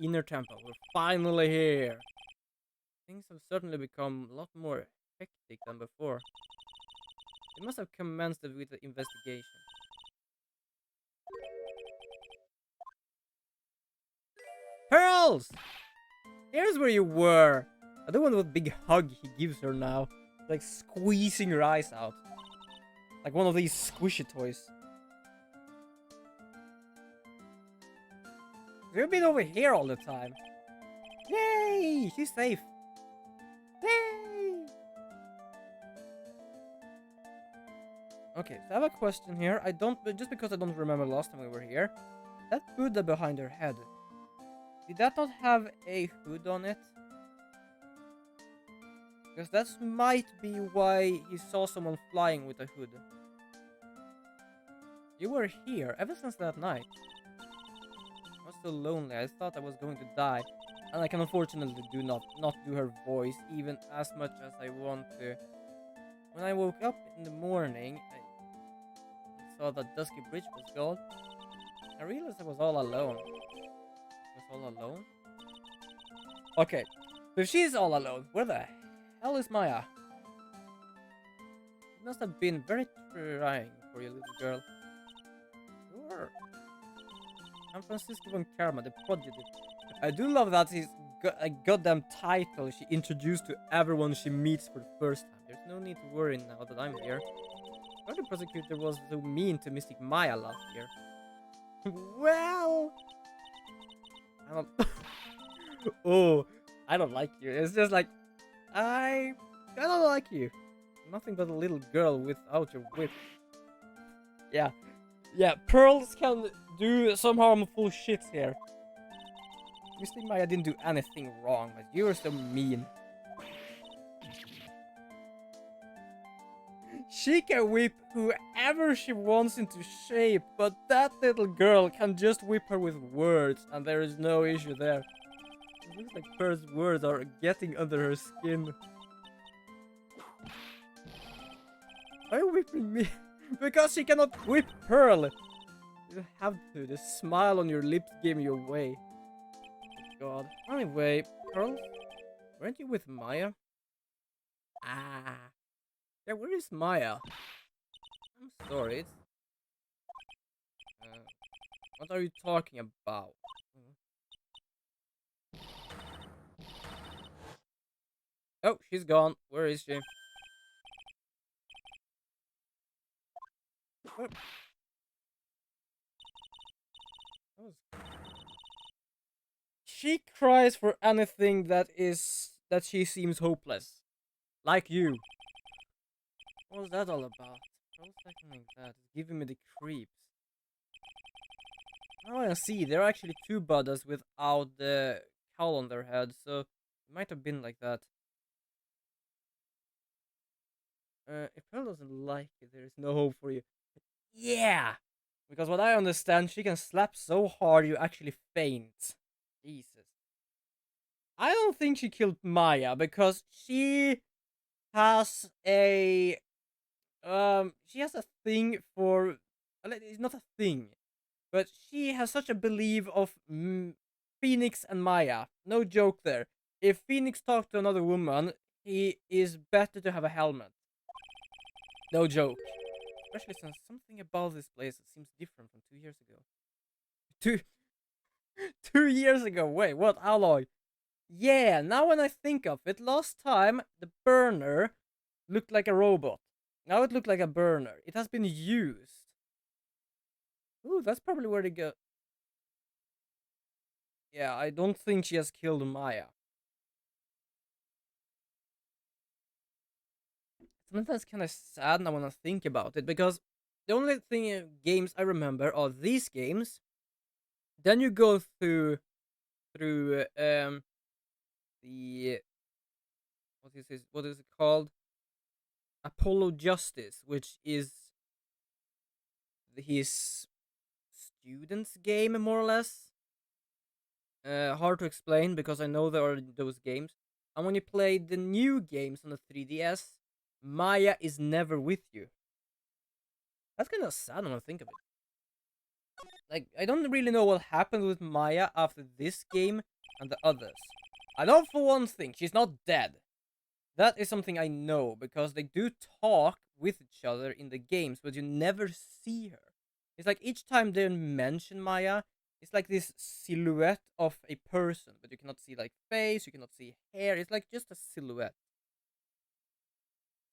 Inner Temple, we're finally here. Things have certainly become a lot more hectic than before. They must have commenced with the investigation. Pearls! Here's where you were. I don't want what big hug he gives her now. Like squeezing her eyes out. Like one of these squishy toys. You've been over here all the time. Yay! She's safe. Yay! Okay, so I have a question here. Just because I don't remember last time we were here. That Buddha behind her head. Did that not have a hood on it? Because that might be why he saw someone flying with a hood. You were here ever since that night. I was so lonely, I thought I was going to die. And I can unfortunately not do her voice even as much as I want to. When I woke up in the morning, I saw that Dusky Bridge was gone. I realized I was all alone. All alone? Okay, so if she's all alone, where the hell is Maya? It must have been very trying for you, little girl. Sure. I'm Francisco von Karma, the prodigy. I do love that she's got a goddamn title she introduced to everyone she meets for the first time. There's no need to worry now that I'm here. Why the prosecutor was so mean to Mystic Maya last year? Well... I don't... Oh, I don't like you. It's just like... I don't like you. Nothing but a little girl without your whip. Yeah. Yeah, Pearls can do some harmful shit here. Mystic Maya didn't do anything wrong, but you're so mean. She can whip whoever she wants into shape, but that little girl can just whip her with words, and there is no issue there. It looks like Pearl's words are getting under her skin. Are you whipping me? Because she cannot whip Pearl! You have to. The smile on your lips gave me away. God. Anyway, Pearl, weren't you with Maya? Ah. Yeah, where is Maya? I'm sorry. What are you talking about? Oh, she's gone. Where is she? What? She cries for anything that she seems hopeless. Like you. What was that all about? What's acting like that? It's giving me the creeps. Now I see, there are actually two Buddhas without the cowl on their head, so it might have been like that. If Pearl doesn't like it, there is no hope for you. Yeah! Because what I understand, she can slap so hard you actually faint. Jesus. I don't think she killed Maya, because she has a... she has a thing for... It's not a thing. But she has such a belief of Phoenix and Maya. No joke there. If Phoenix talked to another woman, he is better to have a helmet. No joke. Especially since something about this place seems different from 2 years ago. 2 years ago. Wait, what? How long? Yeah, now when I think of it, last time the burner looked like a robot. Now it looked like a burner. It has been used. Ooh, that's probably where they go. Yeah, I don't think she has killed Maya. Sometimes kind of sad now when I think about it because the only thing games I remember are these games. Then you go through the what is it called? Apollo Justice, which is his student's game more or less. Hard to explain because I know there are those games. And when you play the new games on the 3DS, Maya is never with you. That's kind of sad when I think of it. Like, I don't really know what happened with Maya after this game and the others. I know for one thing, she's not dead. That is something I know because they do talk with each other in the games, but you never see her. It's like each time they mention Maya, it's like this silhouette of a person, but you cannot see like face, you cannot see hair. It's like just a silhouette.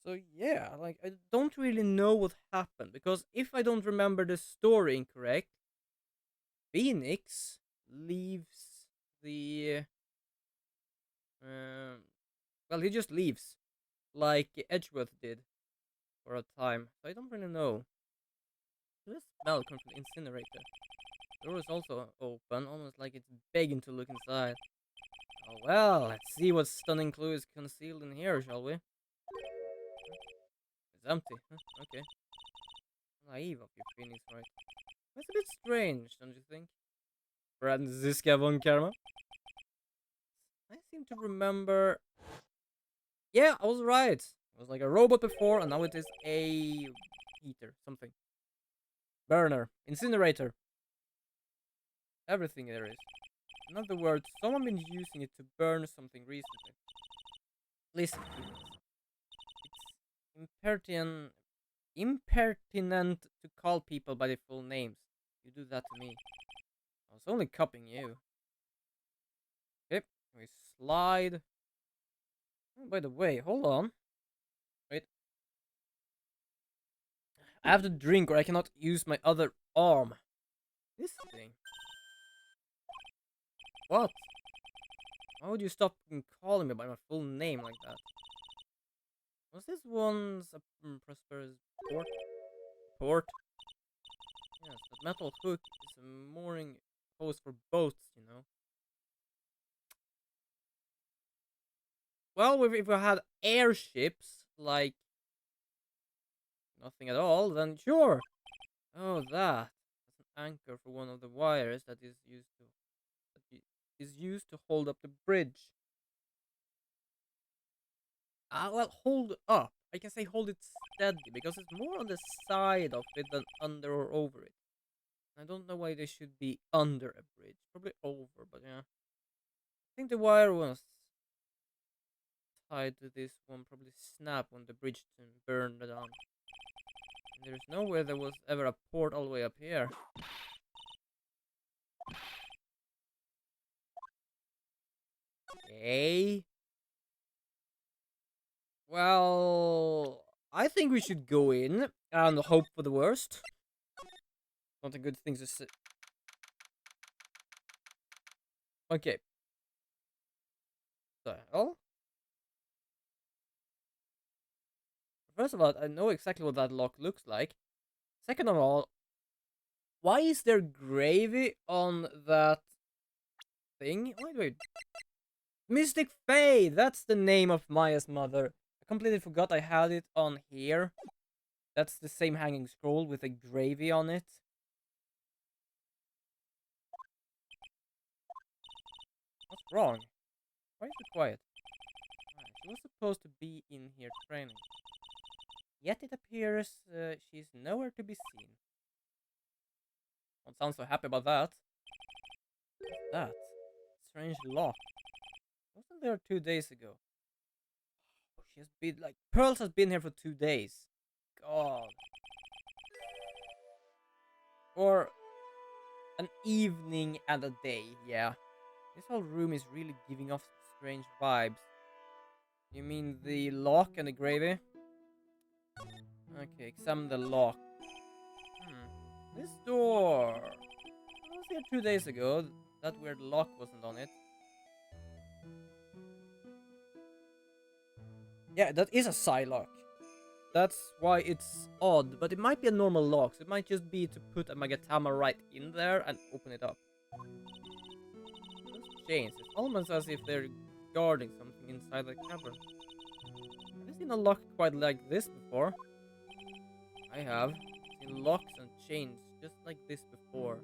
So yeah, like I don't really know what happened because if I don't remember the story incorrect, Phoenix leaves the um well, he just leaves like Edgeworth did for a time. So I don't really know. This smell comes from the incinerator. The door is also open, almost like it's begging to look inside. Oh well, let's see what stunning clue is concealed in here, shall we? It's empty. Huh, okay. Naive of you, Phoenix, right? That's a bit strange, don't you think? Franziska von Karma? I seem to remember. Yeah, I was right. It was like a robot before, and now it is a heater, something. Burner, incinerator. Everything there is. In other words, someone been using it to burn something recently. Listen, Phoenix. It's impertinent to call people by their full names. You do that to me. I was only copying you. Okay, we slide. Oh, by the way, hold on. Wait. I have to drink or I cannot use my other arm. This thing. What? Why would you stop calling me by my full name like that? Was this once a prosperous port? Port? Yes, but metal hook is a mooring post for boats, you know. Well, if we had airships, like nothing at all, then sure. Oh, that. That's an anchor for one of the wires that is used to hold up the bridge. Ah, well, hold up. I can say hold it steady because it's more on the side of it than under or over it. I don't know why they should be under a bridge. Probably over, but yeah. I think the wire was tied to this one probably snapped when the bridge burned down. And there's nowhere there was ever a port all the way up here. Okay. Well, I think we should go in and hope for the worst. Not a good thing to say. Okay. The hell? First of all, I know exactly what that lock looks like. Second of all, why is there gravy on that thing? Wait. Mystic Fae! That's the name of Maya's mother. I completely forgot I had it on here. That's the same hanging scroll with a gravy on it. What's wrong? Why is it quiet? She was supposed to be in here training. Yet it appears she's nowhere to be seen. Don't sound so happy about that. What's that? Strange lock. Wasn't there 2 days ago? She has been like Pearls has been here for 2 days. God. Or An evening and a day, yeah. This whole room is really giving off strange vibes. You mean the lock and the gravy? Okay, examine the lock. This door. I was here 2 days ago. That weird lock wasn't on it. Yeah, that is a side lock. That's why it's odd, but it might be a normal lock. So it might just be to put a Magatama right in there and open it up. Those chains, it's almost as if they're guarding something inside the cavern. Have you seen a lock quite like this before? I have. Seen locks and chains just like this before.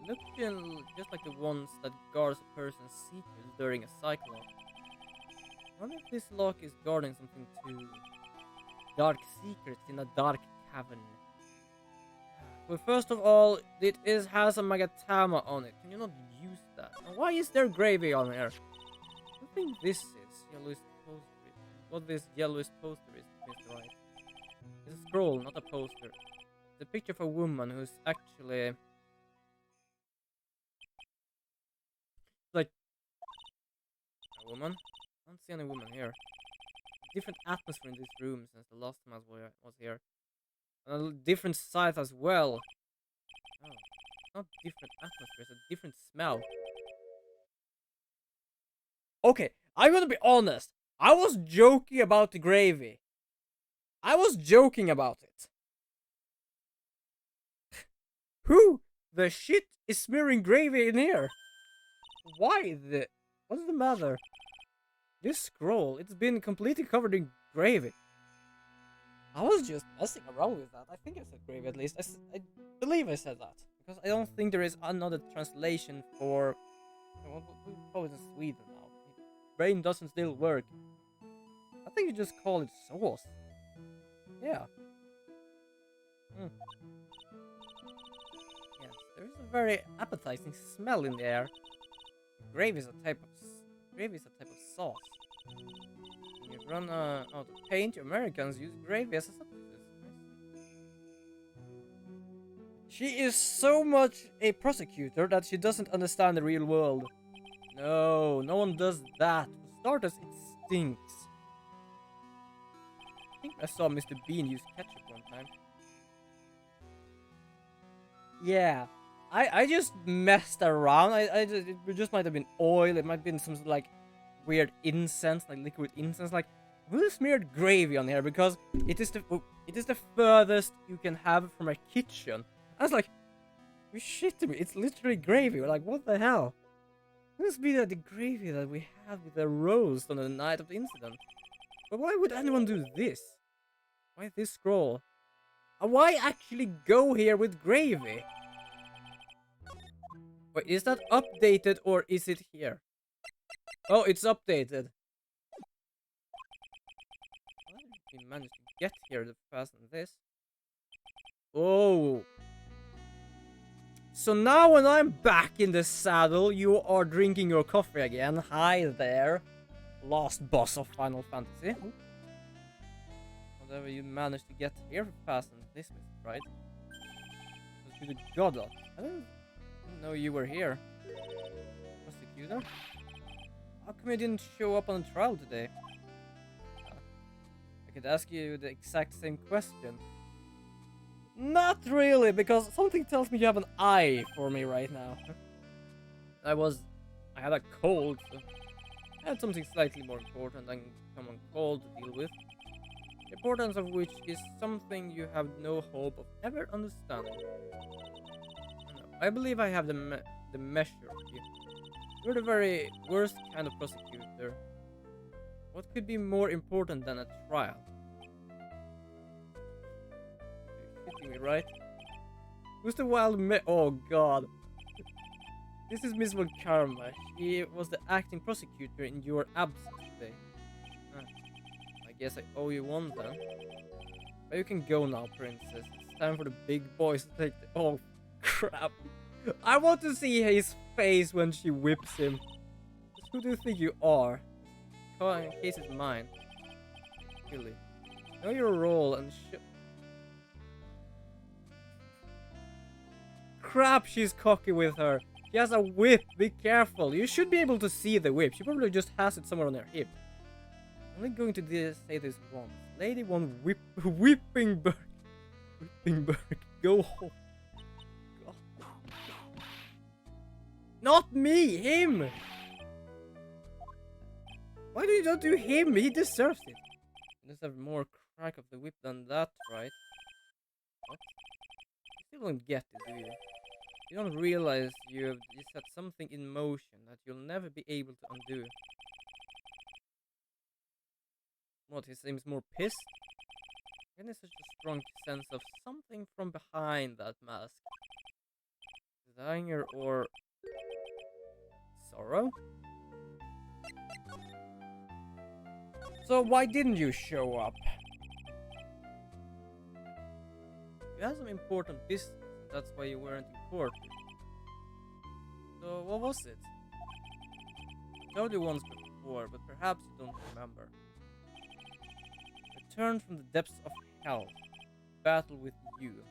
Looking just like the ones that guards a person's secrets during a cyclone. I wonder if this lock is guarding something too. Dark secrets in a dark cavern. Well, first of all, has a Magatama on it. Can you not use that? And why is there gravy on here? I think this is yellowish poster. What this yellowish poster is, Mr. Right. It's a scroll, not a poster. It's a picture of a woman who's actually like a woman. I don't see any woman here. Different atmosphere in this room since the last time I was here. And a different sight as well. Oh, not different atmosphere, it's a different smell. Okay, I'm gonna be honest. I was joking about the gravy. I was joking about it. Who the shit is smearing gravy in here? What's the matter? This scroll, it's been completely covered in gravy. I was just messing around with that. I think I said gravy at least. I believe I said that. Because I don't think there is another translation for... we call it in Sweden now. Brain doesn't still work. I think you just call it sauce. Yeah. Yes, there is a very appetizing smell in the air. Gravy is a type of sauce. When you run out of paint, Americans use gravy as a substitute. She is so much a prosecutor that she doesn't understand the real world. No one does that. For starters, it stinks. I think I saw Mr. Bean use ketchup one time. Yeah. I just messed around. It just might have been oil. It might have been some like weird incense, like liquid incense. Like, who smeared gravy on here? Because it is the furthest you can have from a kitchen. I was like, you shitting me? It's literally gravy. We're like, what the hell? This be the gravy that we had with the roast on the night of the incident. But why would anyone do this? Why this scroll? And why actually go here with gravy? Wait, is that updated or is it here? Oh, it's updated. How did we manage to get here faster than this? Oh. So now when I'm back in the saddle, you are drinking your coffee again. Hi there. Last boss of Final Fantasy. Whatever you managed to get here faster than this, right? Because you the Godot. I didn't know you were here. Prosecutor? How come you didn't show up on the trial today? I could ask you the exact same question. Not really, because something tells me you have an eye for me right now. I had a cold, so I had something slightly more important than common cold to deal with. The importance of which is something you have no hope of ever understanding. I believe I have the measure of you. You're the very worst kind of prosecutor. What could be more important than a trial? You're shitting me, right? Who's the wild oh god. This is Miss Karma. She was the acting prosecutor in your absence today. I guess I owe you one then. But you can go now, princess. It's time for the big boys to take the... Oh, crap. I want to see his face when she whips him. Just who do you think you are? In case it's mine. Really. Know your role and crap, she's cocky with her. She has a whip. Be careful. You should be able to see the whip. She probably just has it somewhere on her hip. I'm only going to say this once. Lady One Whippingberg. Whippingberg. Go home. God. Not me! Him! Why do you not do him? He deserves it. He does have more crack of the whip than that, right? What? You still don't get it, do you? You don't realize you set something in motion that you'll never be able to undo. What, he seems more pissed? Again, there's such a strong sense of something from behind that mask. Is it anger or sorrow? So why didn't you show up? You had some important business, and that's why you weren't in court. So what was it? I told you once before, but perhaps you don't remember. Returned from the depths of hell to battle with you.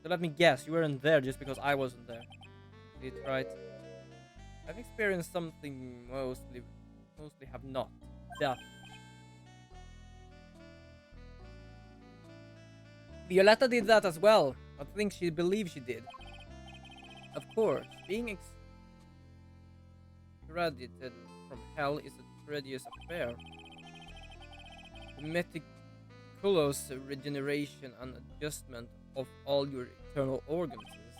So let me guess, you weren't there just because I wasn't there. That's right. I've experienced something mostly have not. Death. Violetta did that as well. I think she believes she did. Of course, being extradited from hell is a treacherous affair. The meticulous regeneration and adjustment of all your internal organs is,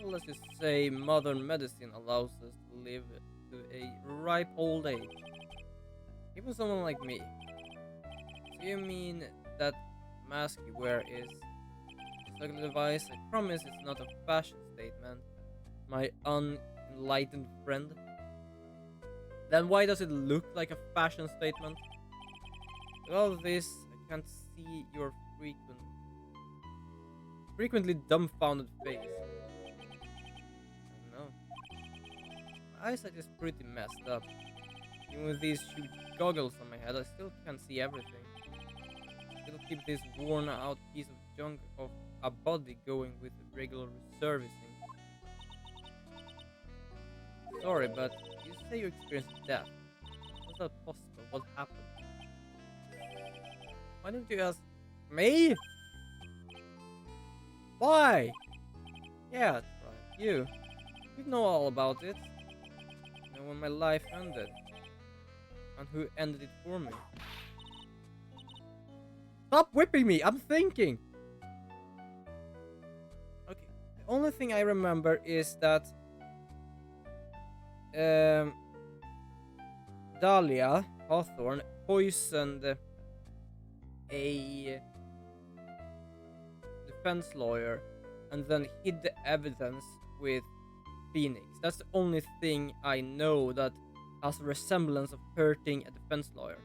let's just say, modern medicine allows us to live to a ripe old age. Even someone like me. So you mean that mask you wear is this ugly device? I promise it's not a fashion statement, my unenlightened friend. Then why does it look like a fashion statement? With all this, I can't see your frequently dumbfounded face. I don't know. My eyesight is pretty messed up. Even with these huge goggles on my head, I still can't see everything. I still keep this worn out piece of junk of a body going with regular servicing. Sorry, but you say you experienced death. How's that possible? What happened? Why didn't you ask me? Why? Yeah, that's right. You know all about it. You know when my life ended. And who ended it for me. Stop whipping me! I'm thinking! Okay, the only thing I remember is that Dahlia Hawthorne poisoned a defense lawyer and then hid the evidence with Phoenix. That's the only thing I know that has a resemblance of hurting a defense lawyer.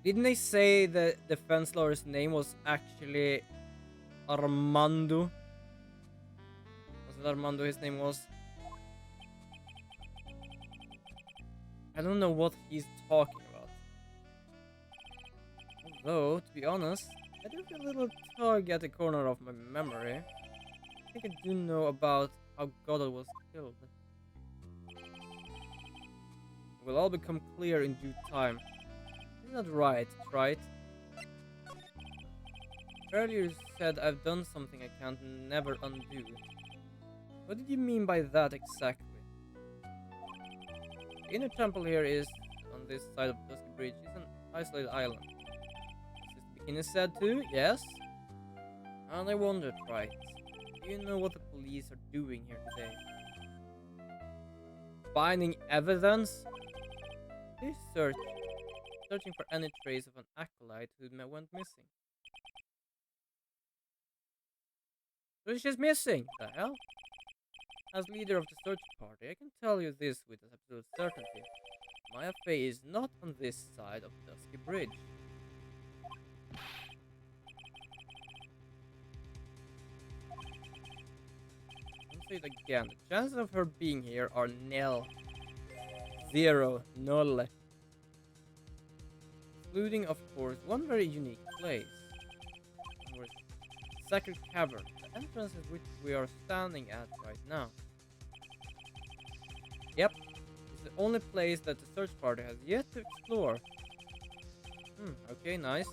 Didn't they say the defense lawyer's name was actually Armando? Was it Armando his name was? I don't know what he's talking about. Although, to be honest, I do feel a little tug at the corner of my memory. I think I do know about how Goddard was killed. It will all become clear in due time. Isn't that right, Trite? Earlier you said I've done something I can't never undo. What did you mean by that exactly? The inner temple here is on this side of Dusky Bridge. It's an isolated island. Is the beginner said too? Yes? And I wondered, right? Do you know what the police are doing here today? Finding evidence? They're searching for any trace of an acolyte who went missing. So she's missing! The hell? As leader of the search party, I can tell you this with absolute certainty. Maya Fey is not on this side of Dusky Bridge. I'll say it again. The chances of her being here are nil. Zero. Null. Excluding, of course, one very unique place. Sacred Cavern. The entrance is which we are standing at right now. Yep. It's the only place that the search party has yet to explore. Okay, nice.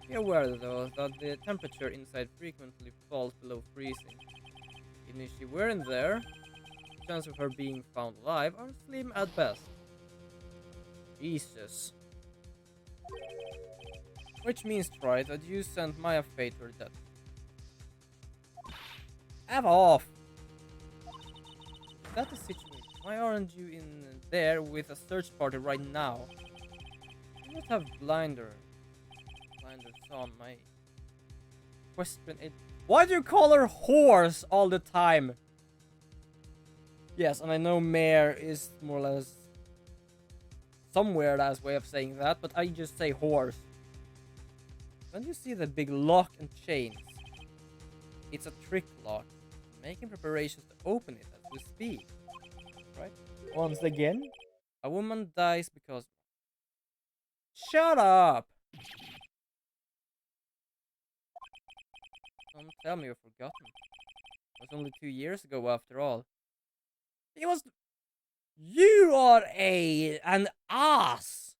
Be aware though that the temperature inside frequently falls below freezing. Even if she weren't there, the chance of her being found alive are slim at best. Jesus. Which means, Troy, that you sent Maya Fate to her death. Have off! Is that the situation? Why aren't you in there with a search party right now? You must have blinders on. My question is, why do you call her horse all the time? Yes, and I know mare is more or less some weird ass way of saying that, but I just say horse. When you see the big lock and chains, it's a trick lock. Making preparations to open it as we speak. Right? Once again, a woman dies because... Shut up! Don't tell me you've forgotten. It was only 2 years ago after all. It was... You are an ass!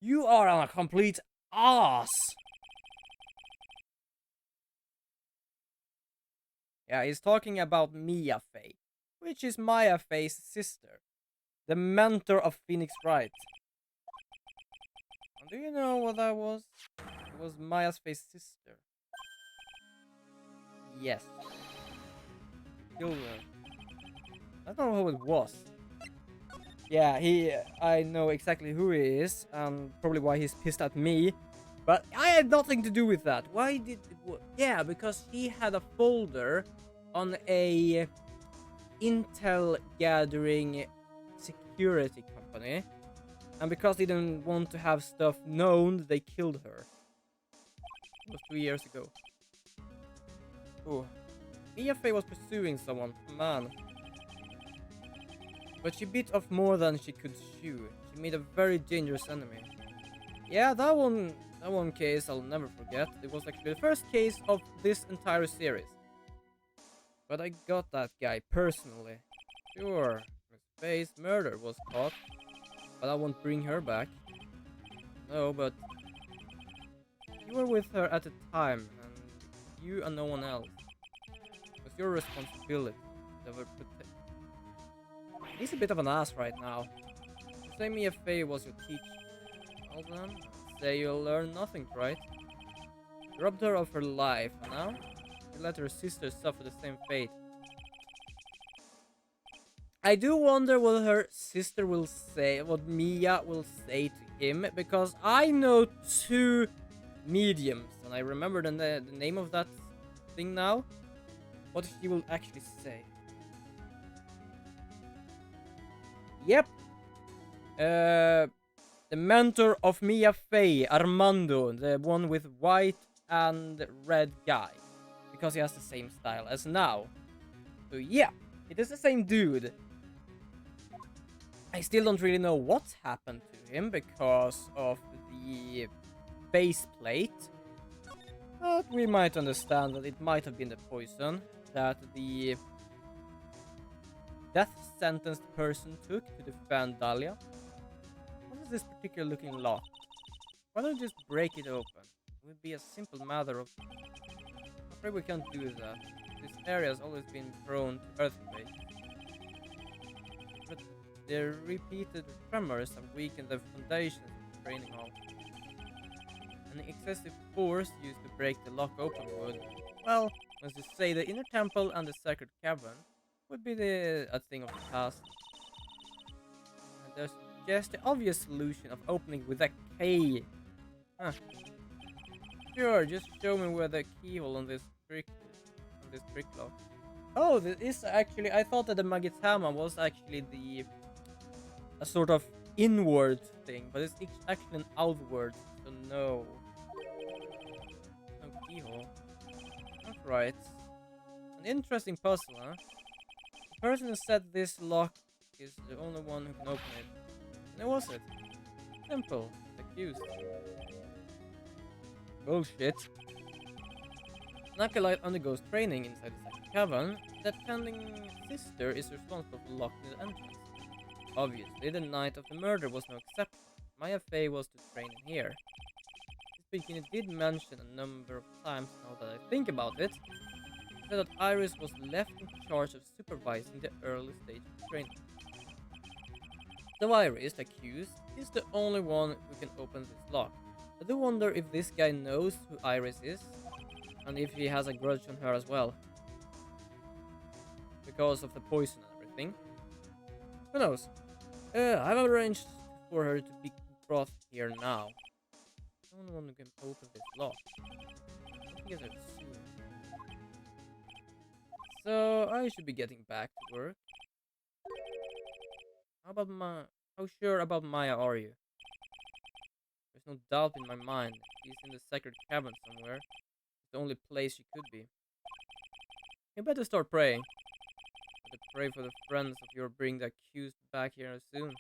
You are a complete ass! Yeah, he's talking about Mia Fey, which is Maya Fey's sister, the mentor of Phoenix Wright. And do you know what that was? It was Maya Fey's sister. Yes. Killed her. I don't know who it was. Yeah, I know exactly who he is, and probably why he's pissed at me. But I had nothing to do with that. Why did... Yeah, because he had a folder on a intel gathering security company. And because they didn't want to have stuff known, they killed her. It was 2 years ago. Oh. Mia Fey was pursuing someone. Man. But she bit off more than she could chew. She made a very dangerous enemy. Yeah, that one case I'll never forget. It was actually the first case of this entire series. But I got that guy personally. Sure, Miss Fey's murder was caught, but I won't bring her back. No, but you were with her at the time, and you and no one else. It was your responsibility. He's a bit of an ass right now. Say Mia Fey was your teacher. Well then, say you'll learn nothing, right? You robbed her of her life, and now you let her sister suffer the same fate. I do wonder what her sister will say, what Mia will say to him, because I know 2 mediums, and I remember the name of that thing now. What she will actually say. Yep. The mentor of Mia Fey, Armando, the one with white and red guy, because he has the same style as now. So yeah, it is the same dude. I still don't really know what happened to him because of the base plate, but we might understand that it might have been the poison that the death sentenced person took to defend Dahlia. What is this particular looking lock? Why don't you just break it open? It would be a simple matter of... I'm afraid we can't do that. This area has always been prone to earthquakes. But the repeated tremors have weakened the foundations of the training hall. And the excessive force used to break the lock open would, well, let's just say the inner temple and the sacred cavern would be a thing of the past. And there's just the obvious solution of opening with a key. Huh. Sure, just show me where the keyhole on this brick lock. Oh, this is actually... I thought that the Magitama was actually a sort of inward thing, but it's actually an outward, so no. No keyhole. That's right. An interesting puzzle, huh? The person who said this lock is the only one who can open it. And who was it? Simple. Accused. Bullshit. An acolyte undergoes training inside the second cabin. The attending sister is responsible for locking the entrance. Obviously, the night of the murder was no exception. Maya Fey was to train in here. Speaking, it did mention a number of times now that I think about it. It said that Iris was left in charge of supervising the early stage of training. So Iris, the accused, is the only one who can open this lock. I do wonder if this guy knows who Iris is, and if he has a grudge on her as well. Because of the poison and everything. Who knows? I've arranged for her to be brought here now. The only one who can open this lock. I guess soon. So I should be getting back to work. How sure about Maya are you? There's no doubt in my mind. She's in the sacred cabin somewhere. It's the only place she could be. You better start praying. Better pray for the friends of yours bring the accused back here soon.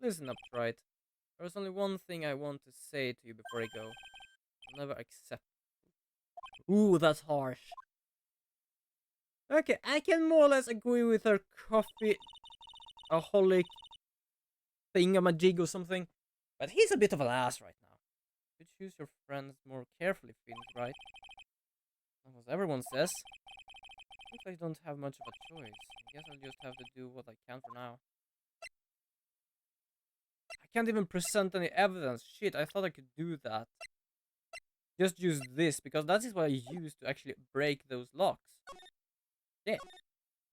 Listen up, Trite. There's only one thing I want to say to you before I go. I'll never accept. Ooh, that's harsh. Okay, I can more or less agree with her coffee aholic thingamajig or something. But he's a bit of an ass right now. You choose your friends more carefully, Phoenix, right? That's what everyone says. Looks like I don't have much of a choice. I guess I'll just have to do what I can for now. I can't even present any evidence. Shit, I thought I could do that. Just use this, because that is what I used to actually break those locks. Yeah.